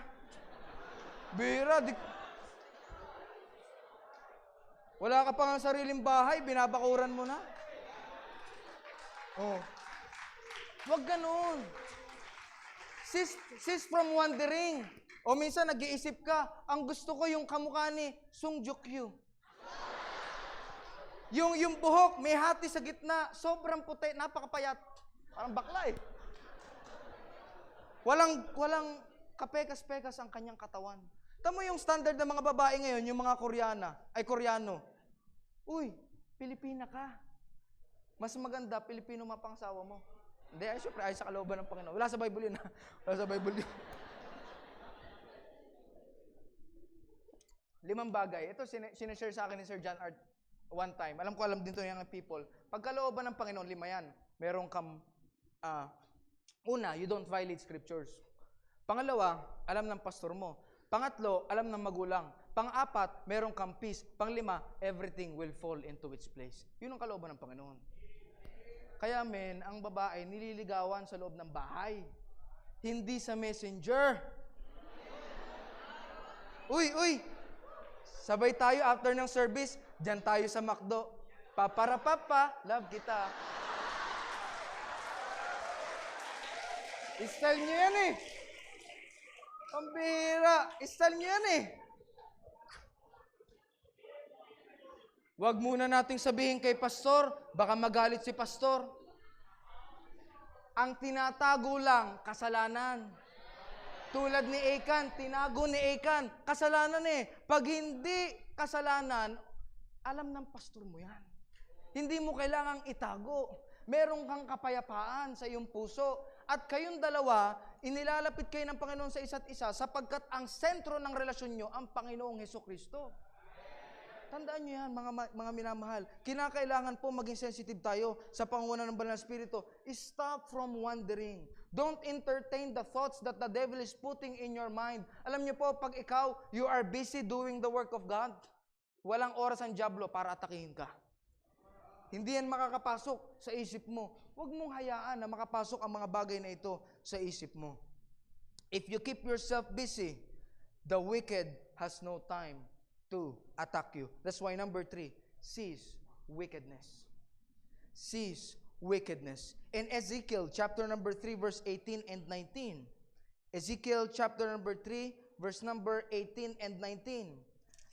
Bira, wala ka pa ng sariling bahay, binabakuran mo na. Oh. Huwag ganun. Cease from wondering. O minsan nag-iisip ka, ang gusto ko yung kamukha ni Sung Jukyu. Yung buhok, may hati sa gitna, sobrang puti, napakapayat. Parang bakla eh. Walang kapekas-pekas ang kanyang katawan. Tamo yung standard ng mga babae ngayon, yung mga Koreano. Uy, Pilipina ka. Mas maganda, Pilipino mapangsawa mo. Hindi, syempre, ay sa kalooban ng Panginoon. Wala sa Bible yun ha. Wala sa Bible yun. 5 bagay. Ito, sinashare sa akin ni Sir John Art one time. Alam din to yung people. Pagkalooban ng Panginoon, 5 yan. Meron kang, una, you don't violate scriptures. Pangalawa, alam ng pastor mo. Pangatlo, alam ng magulang. Pang-apat, meron kang peace. Pang-5, everything will fall into its place. Yun ang kalooban ng Panginoon. Kaya ang babae nililigawan sa loob ng bahay. Hindi sa messenger. Uy! Sabay tayo after ng service, dyan tayo sa McDo. Paparapapa, love kita. Style nyo yan eh. Ang bihira. Style nyo yan eh. Huwag muna nating sabihin kay pastor, baka magalit si pastor. Ang tinatago lang, kasalanan. Tulad ni Achan, tinago ni Achan, kasalanan eh. Pag hindi kasalanan, alam ng pastor mo yan. Hindi mo kailangang itago. Meron kang kapayapaan sa iyong puso. At kayong dalawa, inilalapit kayo ng Panginoon sa isa't isa sapagkat ang sentro ng relasyon nyo, ang Panginoong Hesukristo. Tandaan nyo yan, mga minamahal. Kinakailangan po maging sensitive tayo sa pangunguna ng Banal na Espiritu. Stop from wandering. Don't entertain the thoughts that the devil is putting in your mind. Alam nyo po, pag ikaw, you are busy doing the work of God, walang oras ang dyablo para atakihin ka. Hindi yan makakapasok sa isip mo. Huwag mong hayaan na makapasok ang mga bagay na ito sa isip mo. If you keep yourself busy, the wicked has no time to attack you. That's why number 3, cease wickedness. Cease wickedness. In Ezekiel chapter number 3 verse 18 and 19. Ezekiel chapter number 3 verse number 18 and 19.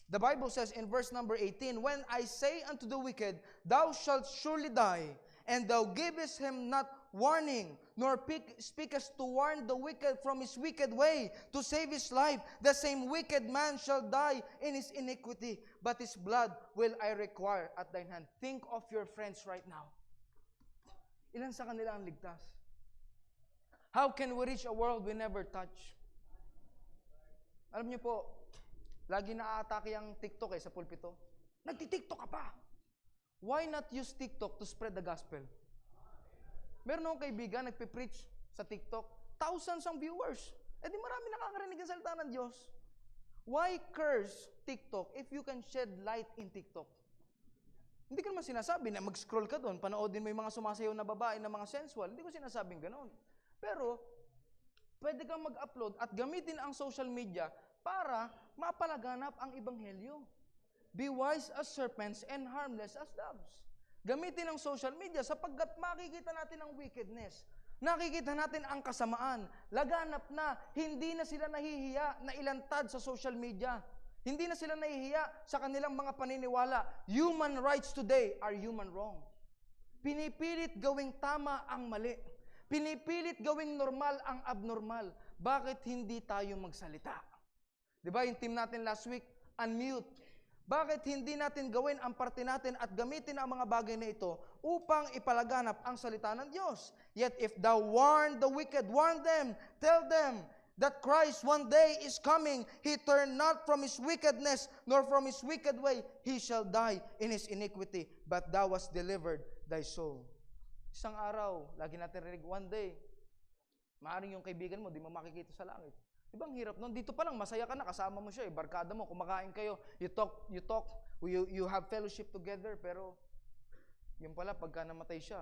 The Bible says in verse number 18, when I say unto the wicked, thou shalt surely die, and thou givest him not warning, nor speakest to warn the wicked from his wicked way, to save his life, the same wicked man shall die in his iniquity, but his blood will I require at thine hand. Think of your friends right now. Ilan sa kanila ang ligtas? How can we reach a world we never touch? Alam niyo po, lagi na-aatake ang TikTok sa pulpito. Nagti-TikTok ka pa. Why not use TikTok to spread the gospel? Meron akong kaibigan, nagpipreach sa TikTok, thousands ang viewers. Di marami nakakarinig ang salita ng Diyos. Why curse TikTok if you can shed light in TikTok? Hindi ko naman sinasabi na mag-scroll ka doon, panoodin mo yung mga sumasayaw na babae na mga sensual. Hindi ko sinasabing ganoon. Pero, pwede kang mag-upload at gamitin ang social media para mapalaganap ang ebanghelyo. Be wise as serpents and harmless as doves. Gamitin ang social media sapagkat makikita natin ang wickedness. Nakikita natin ang kasamaan. Laganap na, hindi na sila nahihiya na ilantad sa social media. Hindi na sila nahihiya sa kanilang mga paniniwala. Human rights today are human wrong. Pinipilit gawing tama ang mali. Pinipilit gawing normal ang abnormal. Bakit hindi tayo magsalita? Diba yung team natin last week, unmute. Bakit hindi natin gawin ang parte natin at gamitin ang mga bagay na ito upang ipalaganap ang salita ng Diyos? Yet if thou warn the wicked, warn them, tell them that Christ one day is coming. He turned not from his wickedness, nor from his wicked way. He shall die in his iniquity, but thou hast delivered thy soul. Isang araw, lagi natin rinig, one day, maaaring yung kaibigan mo, di mo makikita sa langit. Diba ang hirap nun? Dito pa lang, masaya ka na, kasama mo siya, barkada mo, kumakain kayo, you talk, you have fellowship together, pero yun pala, pagka namatay siya,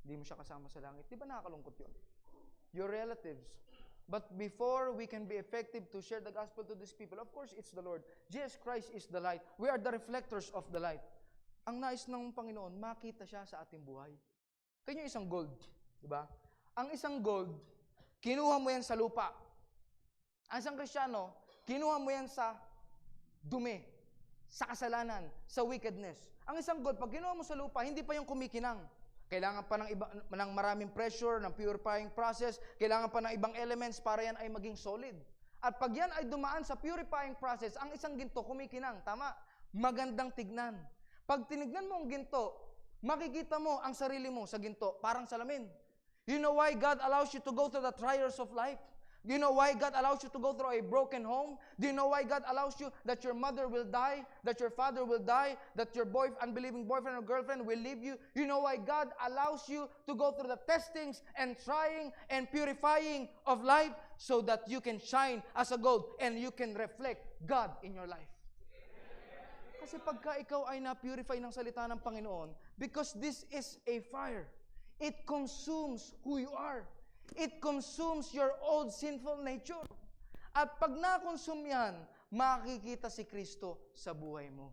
hindi mo siya kasama sa langit. Diba nakakalungkot yun? Your relatives. But before we can be effective to share the gospel to these people, of course, it's the Lord. Jesus Christ is the light. We are the reflectors of the light. Ang nais ng Panginoon, makita siya sa ating buhay. Ito yung isang gold. Diba? Ang isang gold, kinuha mo yan sa lupa. Ang isang Kristiyano, kinuha mo yan sa dumi, sa kasalanan, sa wickedness. Ang isang gold, pag kinuha mo sa lupa, hindi pa yung kumikinang. Kailangan pa ng maraming pressure, ng purifying process, kailangan pa ng ibang elements para yan ay maging solid. At pag yan ay dumaan sa purifying process, ang isang ginto kumikinang, tama? Magandang tignan. Pag tinignan mo ang ginto, makikita mo ang sarili mo sa ginto, parang salamin. You know why God allows you to go through the trials of life? Do you know why God allows you to go through a broken home? Do you know why God allows you that your mother will die, that your father will die, that your unbelieving boyfriend or girlfriend will leave you? You know why God allows you to go through the testings and trying and purifying of life so that you can shine as a gold and you can reflect God in your life? Kasi pagka ikaw ay na-purify ng salita ng Panginoon, because this is a fire, it consumes who you are. It consumes your old sinful nature. At pag na-consume yan, makikita si Kristo sa buhay mo.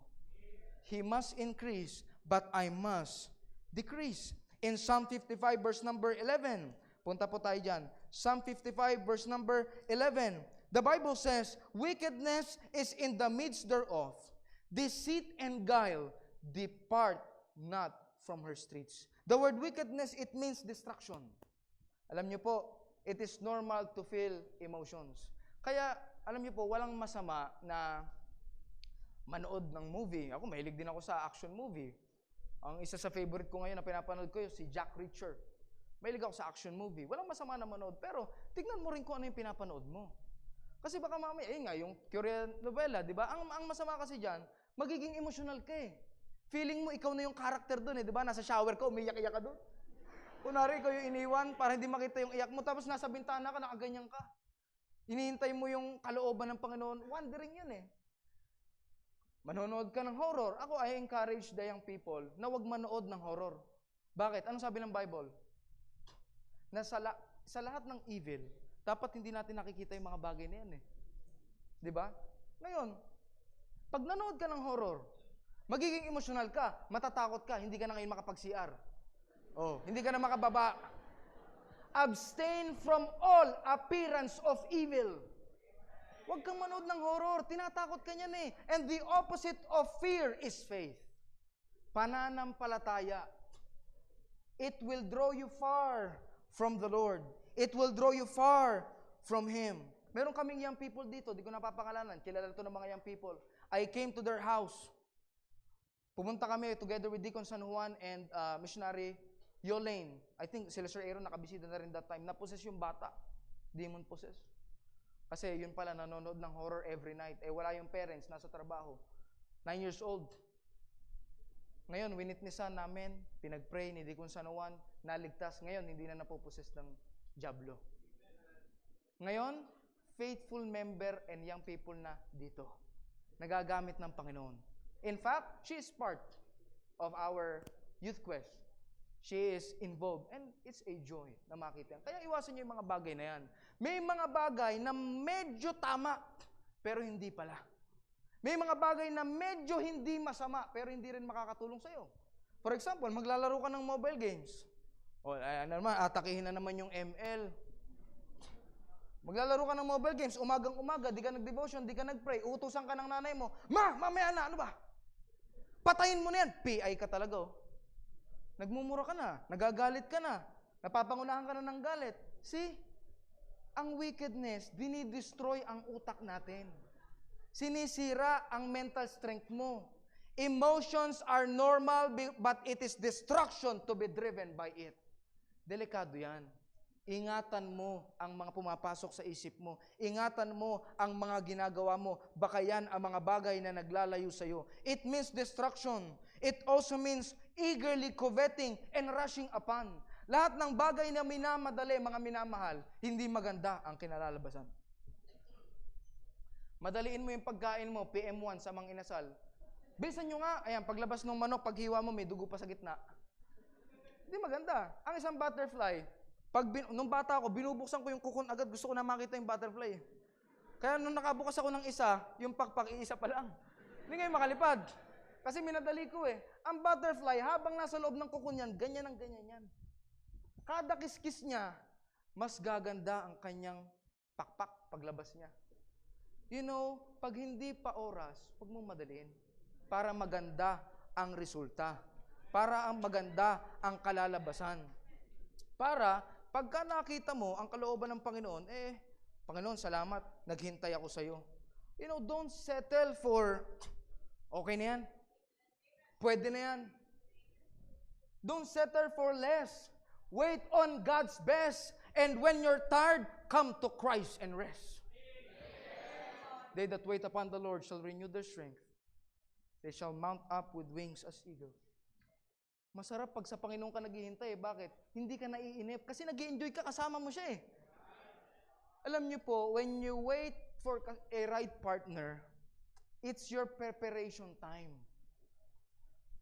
He must increase, but I must decrease. In Psalm 55 verse number 11, punta po tayo dyan. Psalm 55 verse number 11, the Bible says, wickedness is in the midst thereof. Deceit and guile depart not from her streets. The word wickedness, it means destruction. Alam niyo po, it is normal to feel emotions. Kaya, alam niyo po, walang masama na manood ng movie. Ako, mahilig din ako sa action movie. Ang isa sa favorite ko ngayon na pinapanood ko, si Jack Reacher. Mahilig ako sa action movie. Walang masama na manood, pero tignan mo rin kung ano yung pinapanood mo. Kasi baka mamaya, yung Korean novela, di ba? Ang masama kasi dyan, magiging emotional ka eh. Feeling mo, ikaw na yung character doon eh. Di ba? Nasa shower ka, umiyak-iyak ka doon. Kunwari, ikaw yung iniwan para hindi makita yung iyak mo. Tapos nasa bintana ka, nakaganyan ka. Hinihintay mo yung kalooban ng Panginoon. Wondering yun eh. Manonood ka ng horror. Ako, I encourage the young people na huwag manood ng horror. Bakit? Anong sabi ng Bible? Na sa lahat ng evil, dapat hindi natin nakikita yung mga bagay na yan eh. Di ba? Ngayon, pag nanood ka ng horror, magiging emotional ka, matatakot ka, hindi ka na ngayon makapag-CR. Oh, hindi ka na makababa. Abstain from all appearance of evil. Huwag kang manood ng horror, tinatakot ka niyan eh. And the opposite of fear is faith. Pananampalataya. It will draw you far from the Lord. It will draw you far from Him. Meron kaming young people dito, di ko napapangalanan, kilala to ng mga young people. I came to their house. Pumunta kami together with Deacon San Juan and missionary Yolaine. I think sila Sir Aaron nakabisita na rin that time. Naposes yung bata. Demon possess. Kasi yun pala, nanonood ng horror every night. Eh wala yung parents, nasa trabaho. 9 years old. Ngayon, winitnessan namin, pinag-pray ni Deacon San Juan, naligtas. Ngayon, hindi na napoposes ng diablo. Ngayon, faithful member and young people na dito. Nagagamit ng Panginoon. In fact, she is part of our youth quest. She is involved. And it's a joy na makita. Kaya iwasan niyo yung mga bagay na yan. May mga bagay na medyo tama, pero hindi pala. May mga bagay na medyo hindi masama, pero hindi rin makakatulong sa'yo. For example, maglalaro ka ng mobile games. O, ano naman, atakihin na naman yung ML. Maglalaro ka ng mobile games, umagang-umaga, di ka nag-devotion, di ka nag-pray, utusan ka ng nanay mo, mamaya na, ano ba? Patayin mo na yan. PI ka talaga, oh. Nagmumura ka na, nagagalit ka na, napapangunahan ka na ng galit. See? Ang wickedness, dinidestroy ang utak natin. Sinisira ang mental strength mo. Emotions are normal, but it is destruction to be driven by it. Delikado yan. Ingatan mo ang mga pumapasok sa isip mo. Ingatan mo ang mga ginagawa mo. Baka yan ang mga bagay na naglalayo sa iyo. It means destruction. It also means eagerly coveting and rushing upon. Lahat ng bagay na minamadali, mga minamahal, hindi maganda ang kinalalabasan. Madaliin mo yung pagkain mo, PM1 sa mga inasal. Bilisan nyo nga, ayan, paglabas ng manok, paghiwa mo, may dugo pa sa gitna. Hindi maganda. Ang isang butterfly, nung bata ako, binubuksan ko yung kukon agad, gusto ko na makita yung butterfly. Kaya nung nakabukas ako ng isa, yung pakpak, iisa pa lang. Hindi ngayon makalipad. Kasi minadali ko eh. Ang butterfly, habang nasa loob ng kukon yan, ganyan ang ganyan yan. Kada kiskis niya, mas gaganda ang kanyang pakpak paglabas niya. You know, pag hindi pa oras, huwag mong madaliin. Para maganda ang resulta. Para ang maganda ang kalalabasan. Para pagka nakita mo ang kalooban ng Panginoon, Panginoon, salamat, naghintay ako sa iyo. You know, don't settle for, okay na yan. Pwede na yan. Don't settle for less. Wait on God's best. And when you're tired, come to Christ and rest. They that wait upon the Lord shall renew their strength. They shall mount up with wings as eagles. Masarap pag sa Panginoon ka naghihintay. Bakit? Hindi ka naiinip. Kasi nag-i-enjoy ka, kasama mo siya eh. Alam niyo po, when you wait for a right partner, it's your preparation time.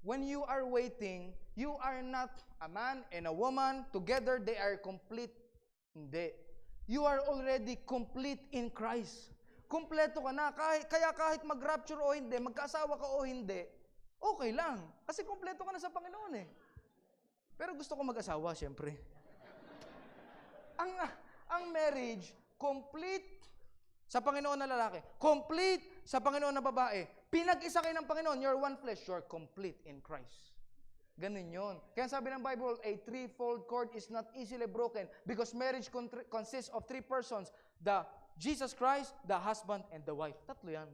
When you are waiting, you are not a man and a woman, together they are complete. Hindi. You are already complete in Christ. Kompleto ka na. Kaya kahit mag-rapture o hindi, magkaasawa ka o hindi, okay lang. Kasi kompleto ka na sa Panginoon eh. Pero gusto ko mag-asawa, syempre. Ang marriage, complete sa Panginoon na lalaki. Complete sa Panginoon na babae. Pinag-isa kayo ng Panginoon, you're one flesh, you're complete in Christ. Ganun yun. Kaya sabi ng Bible, a threefold cord is not easily broken because marriage consists of three persons. The Jesus Christ, the husband, and the wife. Tatlo yan.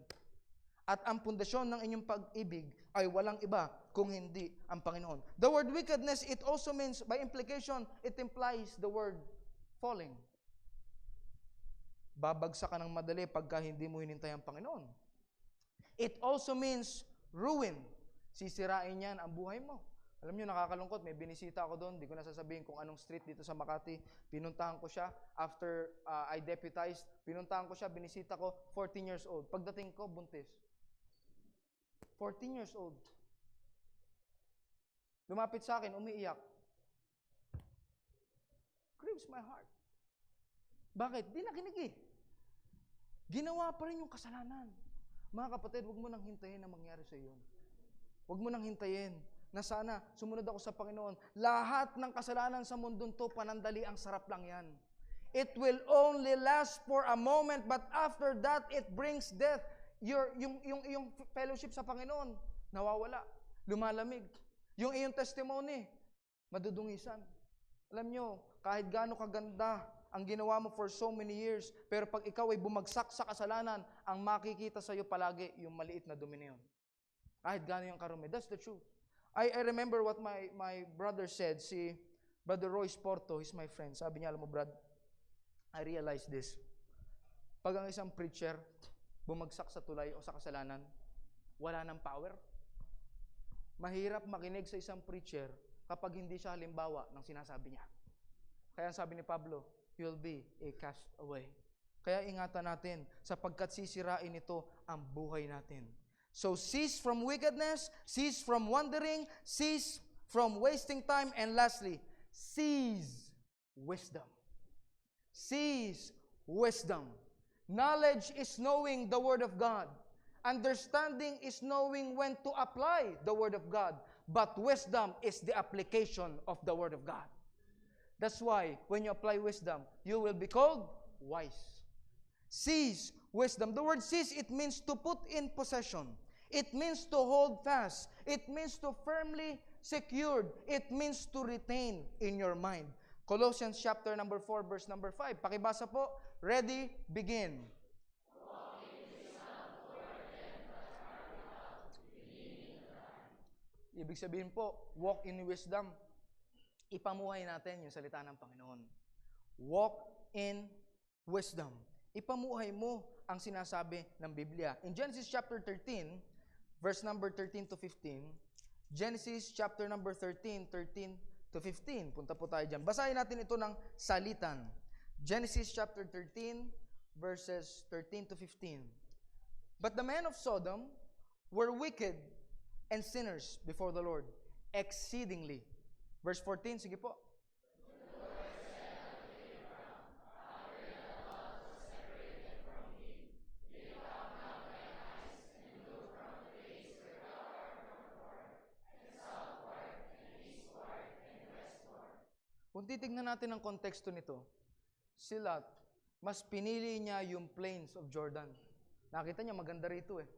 At ang pundasyon ng inyong pag-ibig ay walang iba kung hindi ang Panginoon. The word wickedness, it also means, by implication, it implies the word falling. Babagsak ka ng madali pagka hindi mo hinintay ang Panginoon. It also means ruin. Sisirain yan ang buhay mo. Alam niyo, nakakalungkot, may binisita ako doon, hindi ko na sasabihin kung anong street dito sa Makati. Pinuntahan ko siya, after I deputized, pinuntahan ko siya, binisita ko, 14 years old. Pagdating ko, buntis. 14 years old. Lumapit sa akin, umiiyak. Grieves my heart. Bakit? Di nakinig eh. Ginawa pa rin yung kasalanan. Mga kapatid, huwag mo nang hintayin na mangyari sa iyo. Huwag mo nang hintayin na sana sumunod ako sa Panginoon. Lahat ng kasalanan sa mundong to, panandali, ang sarap lang yan. It will only last for a moment, but after that, it brings death. Yung fellowship sa Panginoon, nawawala, lumalamig. Yung iyong testimony, madudungisan. Alam nyo, kahit gaano kaganda ang ginawa mo for so many years, pero pag ikaw ay bumagsak sa kasalanan, ang makikita sa iyo palagi yung maliit na dumi na yun. Kahit gaano yung karumi. That's the truth. I remember what my brother said. Si Brother Royce Porto, he's my friend. Sabi niya, alam mo Brad, I realized this. Pag ang isang preacher bumagsak sa tulay o sa kasalanan, wala nang power. Mahirap makinig sa isang preacher kapag hindi siya halimbawa ng sinasabi niya. Kaya sabi ni Pablo, you'll be a castaway. Kaya ingatan natin, sapagkat sisirain ito ang buhay natin. So cease from wickedness, cease from wandering, cease from wasting time, and lastly, seize wisdom. Seize wisdom. Knowledge is knowing the Word of God. Understanding is knowing when to apply the Word of God. But wisdom is the application of the Word of God. That's why when you apply wisdom, you will be called wise. Seize wisdom. The word seize, it means to put in possession. It means to hold fast. It means to firmly secured. It means to retain in your mind. Colossians chapter number 4, verse number 5. Pakibasa po. Ready, begin. Ibig sabihin po, walk in wisdom. Ipamuhay natin yung salita ng Panginoon. Walk in wisdom. Ipamuhay mo ang sinasabi ng Biblia. In Genesis chapter 13, verse number 13 to 15, Genesis chapter number 13 to 15. Punta po tayo dyan. Basahin natin ito ng salitan. Genesis chapter 13, verses 13 to 15. But the men of Sodom were wicked and sinners before the Lord, exceedingly. Verse 14, sige po. Kung titignan natin ang konteksto nito, si Lot, mas pinili niya yung plains of Jordan. Nakita niya, maganda rito eh.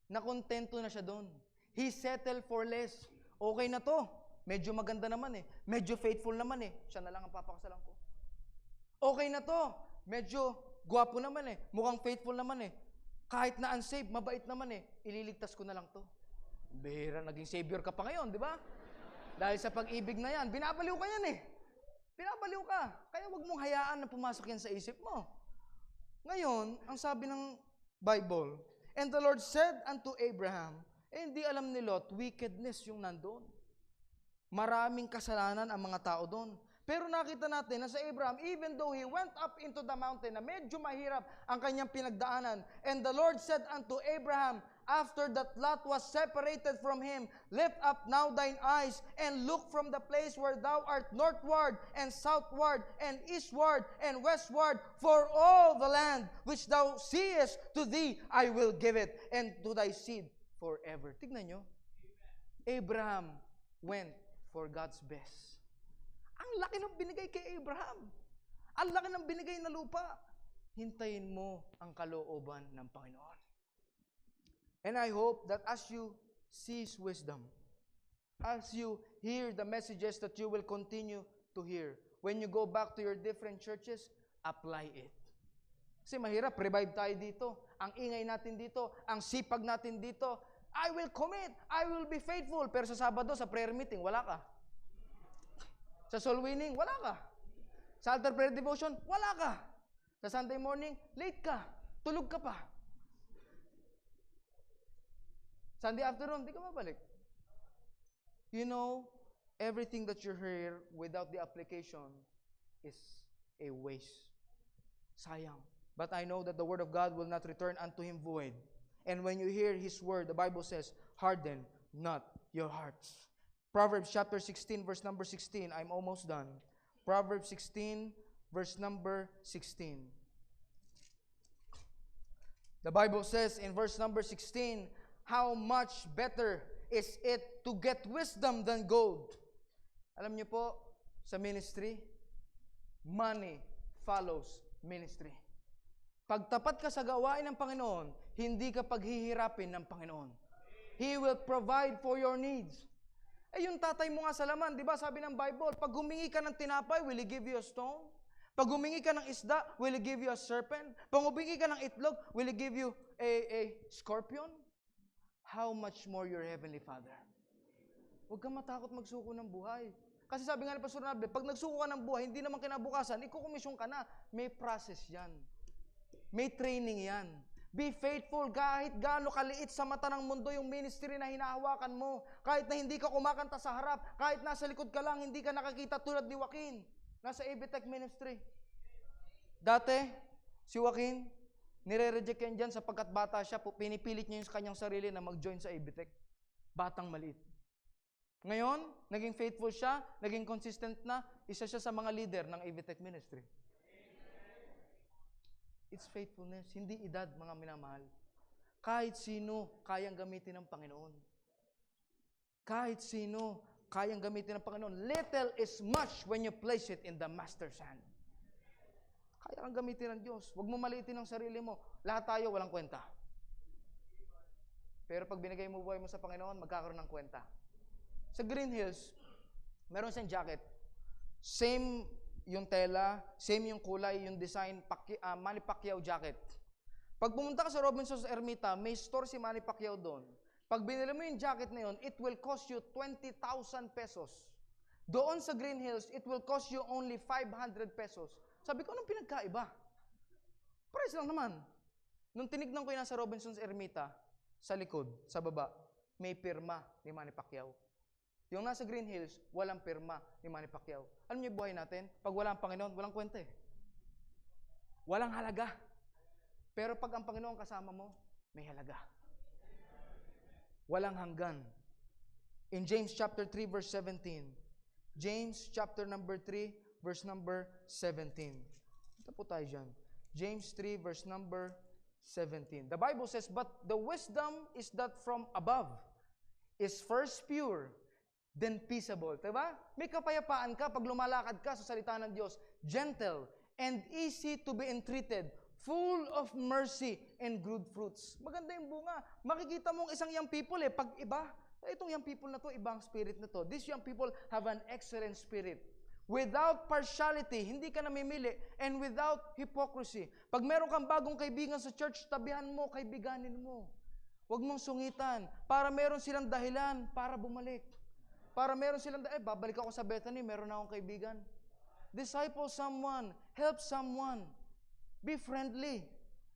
Nakontento na siya doon. He settled for less. Okay na to. Medyo maganda naman eh. Medyo faithful naman eh. Siya na lang ang papakasalan ko. Okay na to. Medyo gwapo naman eh. Mukhang faithful naman eh. Kahit na unsaved, mabait naman eh. Ililigtas ko na lang to. Bihira, naging savior ka pa ngayon, di ba? Dahil sa pag-ibig na yan, binabaliw ka yan eh. Binabaliw ka. Kaya wag mong hayaan na pumasok yan sa isip mo. Ngayon, ang sabi ng Bible, and the Lord said unto Abraham, hindi alam ni Lot, wickedness yung nandoon. Maraming kasalanan ang mga tao doon. Pero nakita natin na sa Abraham, even though he went up into the mountain, na medyo mahirap ang kanyang pinagdaanan, and the Lord said unto Abraham, after that Lot was separated from him, lift up now thine eyes, and look from the place where thou art northward, and southward, and eastward, and westward, for all the land which thou seest to thee, I will give it, and to thy seed forever. Tignan nyo. Abraham went for God's best. Ang laki ng binigay kay Abraham. Ang laki ng binigay na lupa. Hintayin mo ang kalooban ng Panginoon. And I hope that as you seize wisdom, as you hear the messages that you will continue to hear, when you go back to your different churches, apply it. Kasi mahirap, revive tayo dito. Ang ingay natin dito, ang sipag natin dito. I will commit, I will be faithful. Pero sa Sabado, sa prayer meeting, wala ka. Sa soul winning, wala ka. Sa altar prayer devotion, wala ka. Sa Sunday morning, late ka. Tulog ka pa. Sunday afternoon, di ka mabalik. You know, everything that you hear without the application is a waste. Sayang. But I know that the word of God will not return unto him void. And when you hear his word, the Bible says, harden not your hearts. Proverbs chapter 16, verse number 16. I'm almost done. Proverbs 16, verse number 16. The Bible says in verse number 16, how much better is it to get wisdom than gold. Alam niyo po, sa ministry, money follows ministry. Pag tapat ka sa gawain ng Panginoon, hindi ka paghihirapin ng Panginoon. He will provide for your needs. Eh yung tatay mo nga sa laman, di ba sabi ng Bible, pag humingi ka ng tinapay, will He give you a stone? Pag humingi ka ng isda, will He give you a serpent? Pag humingi ka ng itlog, will He give you a scorpion? How much more your Heavenly Father? Huwag kang matakot magsuko ng buhay. Kasi sabi nga ni Pastor Nabe, pag nagsuko ka ng buhay, hindi naman kinabukasan, ikukomisyon ka na. May process yan. May training yan. Be faithful kahit gaano kaliit sa mata ng mundo yung ministry na hinahawakan mo. Kahit na hindi ka kumakanta sa harap, kahit nasa likod ka lang, hindi ka nakakita tulad ni Joaquin. Nasa ABTech ministry. Dati, si Joaquin, nire-reject yan dyan sapagkat bata siya, pinipilit niya yung kanyang sarili na mag-join sa ABTech. Batang maliit. Ngayon, naging faithful siya, naging consistent na, isa siya sa mga leader ng ABTech ministry. It's faithfulness, hindi edad, mga minamahal. Kahit sino, kayang gamitin ng Panginoon. Kahit sino, kayang gamitin ng Panginoon. Little is much when you place it in the Master's hand. Kaya kang gamitin ng Diyos. Huwag mo maliitin ang sarili mo. Lahat tayo walang kwenta. Pero pag binigay mo buhay mo sa Panginoon, magkakaroon ng kwenta. Sa Green Hills, meron siyang jacket. Same yung tela, same yung kulay, yung design, Manny Pacquiao jacket. Pag pumunta ka sa Robinson's Ermita, may store si Manny Pacquiao doon. Pag binili mo yung jacket na yun, it will cost you 20,000 pesos. Doon sa Green Hills, it will cost you only 500 pesos. Sabi ko, anong pinagkaiba? Price lang naman. Nung tinignan ko yung nasa Robinson's Ermita, sa likod, sa baba, may pirma ni Manny Pacquiao. Yung nasa Green Hills, walang pirma ni Manny Pacquiao. Alam niyo yung buhay natin? Pag wala ang Panginoon, walang kwenta eh. Walang halaga. Pero pag ang Panginoon kasama mo, may halaga. Walang hanggan. In James chapter 3 verse 17. James chapter number 3 verse number 17. Ito po tayo dyan. James 3 verse number 17. The Bible says, but the wisdom is that from above is first pure, then peaceable. Diba? May kapayapaan ka pag lumalakad ka sa salita ng Diyos. Gentle and easy to be entreated, full of mercy and good fruits. Maganda yung bunga. Makikita mong isang young people pag iba, itong young people na to, ibang spirit na to. These young people have an excellent spirit. Without partiality, hindi ka namimili, and without hypocrisy. Pag meron kang bagong kaibigan sa church, tabihan mo, kaibiganin mo. Huwag mong sungitan, para meron silang dahilan para bumalik. Para meron silang babalik ako sa Bethany, meron na akong kaibigan. Disciple someone, help someone. Be friendly.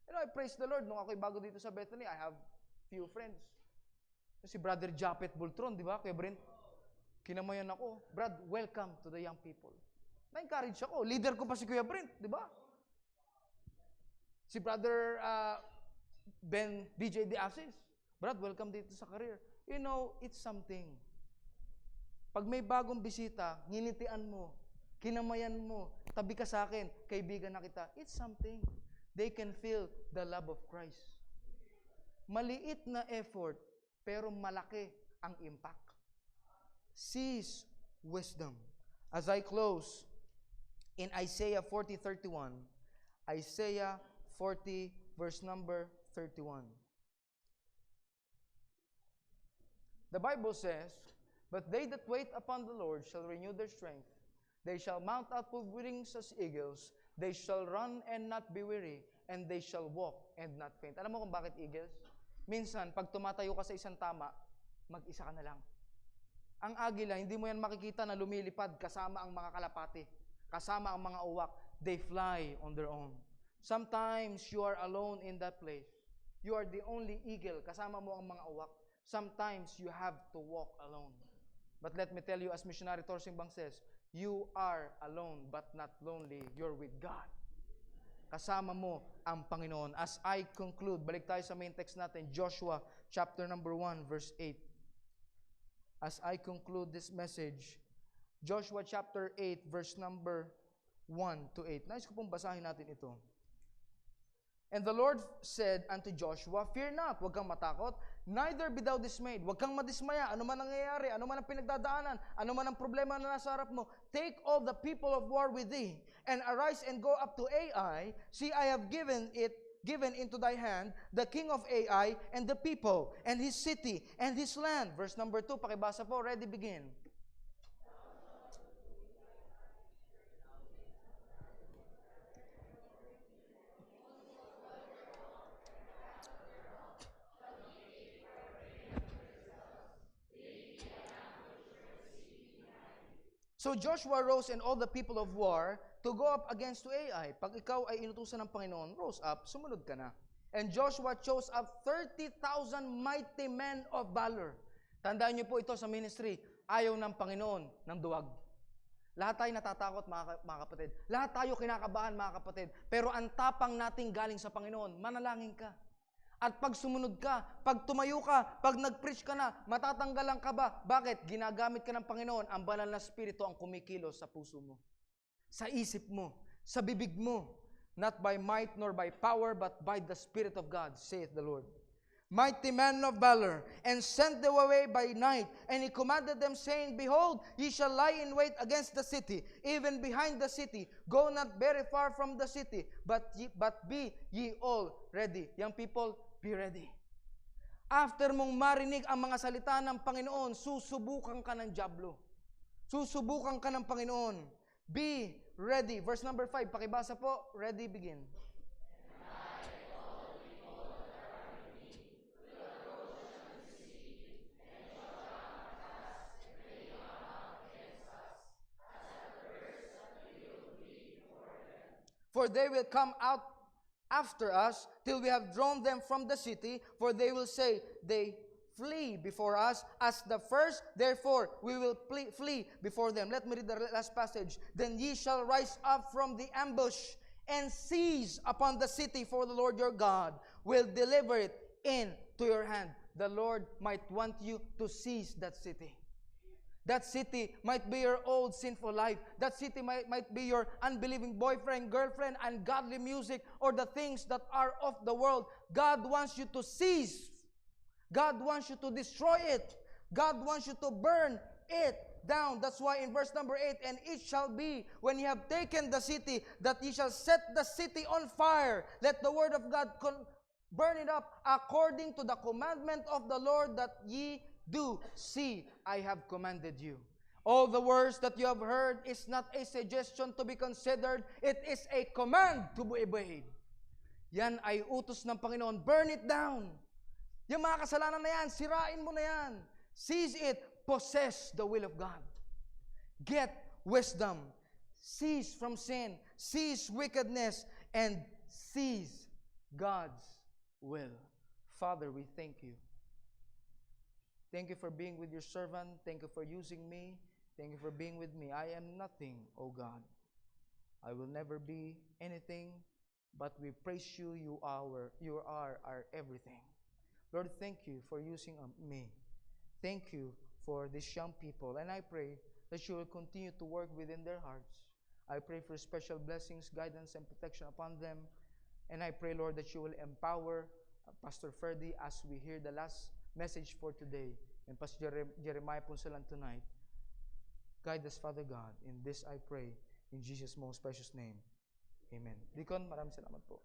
You know, I praise the Lord. Nung ako'y bago dito sa Bethany, I have few friends. Si Brother Japet Bultron, di ba? Kuya Brent, kinamayan ako. Brad, welcome to the young people. Na-encourage ako. Leader ko pa si Kuya Brent, di ba? Si Brother Ben DJ De Asis. Brad, welcome dito sa career. You know, it's something. Pag may bagong bisita, nginitian mo, kinamayan mo, tabi ka sa akin, kaibigan na kita, it's something. They can feel the love of Christ. Maliit na effort, pero malaki ang impact. Seize wisdom. As I close, in Isaiah 40:31, Isaiah 40, verse number 31. The Bible says, but they that wait upon the Lord shall renew their strength. They shall mount up with wings as eagles. They shall run and not be weary, and they shall walk and not faint. Alam mo kung bakit eagles? Minsan, pag tumatayo ka sa isang tama, mag-isa ka na lang. Ang agila, hindi mo yan makikita na lumilipad kasama ang mga kalapati, kasama ang mga uwak. They fly on their own. Sometimes you are alone in that place. You are the only eagle, kasama mo ang mga uwak. Sometimes you have to walk alone. But let me tell you, as missionary Torsing Bang says, you are alone but not lonely. You're with God. Kasama mo ang Panginoon. As I conclude, balik tayo sa main text natin, Joshua chapter number 1, verse 8. As I conclude this message, Joshua chapter 8, verse number 1 to 8. Nais ko pong basahin natin ito. And the Lord said unto Joshua, Fear not, huwag kang matakot, neither be thou dismayed. Huwag kang madismaya, ano man ang nangyayari, ano man ang pinagdadaanan, ano man ang problema na nasa harap mo. Take all the people of war with thee, and arise and go up to Ai. See, I have given into thy hand the king of Ai, and the people, and his city, and his land. Verse number 2, pakibasa po, ready, begin. So Joshua rose and all the people of war to go up against to Ai. Pag ikaw ay inutusan ng Panginoon, rose up, sumunod ka na. And Joshua chose up 30,000 mighty men of valor. Tandaan niyo po ito sa ministry, ayaw ng Panginoon ng duwag. Lahat tayo natatakot, mga kapatid. Lahat tayo kinakabahan, mga kapatid. Pero ang tapang nating galing sa Panginoon, manalangin ka. At pag sumunod ka, pag tumayo ka, pag nag-preach ka na, matatanggalan ka ba? Bakit? Ginagamit ka ng Panginoon, ang banal na Espiritu ang kumikilos sa puso mo, sa isip mo, sa bibig mo. Not by might nor by power, but by the Spirit of God, saith the Lord. Mighty men of valor, and sent them away by night. And he commanded them, saying, Behold, ye shall lie in wait against the city, even behind the city. Go not very far from the city, but be ye all ready. Young people, be ready. After mong marinig ang mga salita ng Panginoon, susubukan ka ng dyablo. Susubukan ka ng Panginoon. Be ready. Verse number 5, pakibasa po. Ready, begin. For they will come out after us till we have drawn them from the city, for they will say, they flee before us as the first, therefore we will flee before them. Let me read the last passage. Then ye shall rise up from the ambush and seize upon the city, for the Lord your God will deliver it into your hand. The Lord might want you to seize that city. That city might be your old sinful life. That city might be your unbelieving boyfriend, girlfriend, ungodly music, or the things that are of the world. God wants you to seize. God wants you to destroy it. God wants you to burn it down. That's why in verse number 8, and it shall be when ye have taken the city, that ye shall set the city on fire. Let the word of God burn it up according to the commandment of the Lord that ye do. See, I have commanded you. All the words that you have heard is not a suggestion to be considered. It is a command to be obeyed. Yan ay utos ng Panginoon. Burn it down. Yung mga kasalanan na yan, sirain mo na yan. Seize it. Possess the will of God. Get wisdom. Cease from sin. Cease wickedness. And seize God's will. Father, we thank you. Thank you for being with your servant. Thank you for using me. Thank you for being with me. I am nothing, O God. I will never be anything, but we praise you. You are our everything. Lord, thank you for using me. Thank you for these young people. And I pray that you will continue to work within their hearts. I pray for special blessings, guidance, and protection upon them. And I pray, Lord, that you will empower Pastor Ferdy as we hear the last message for today, and Pastor Jeremiah Punsalan tonight. Guide us, Father God. In this I pray, in Jesus' most precious name. Amen. Deacon, maraming salamat po.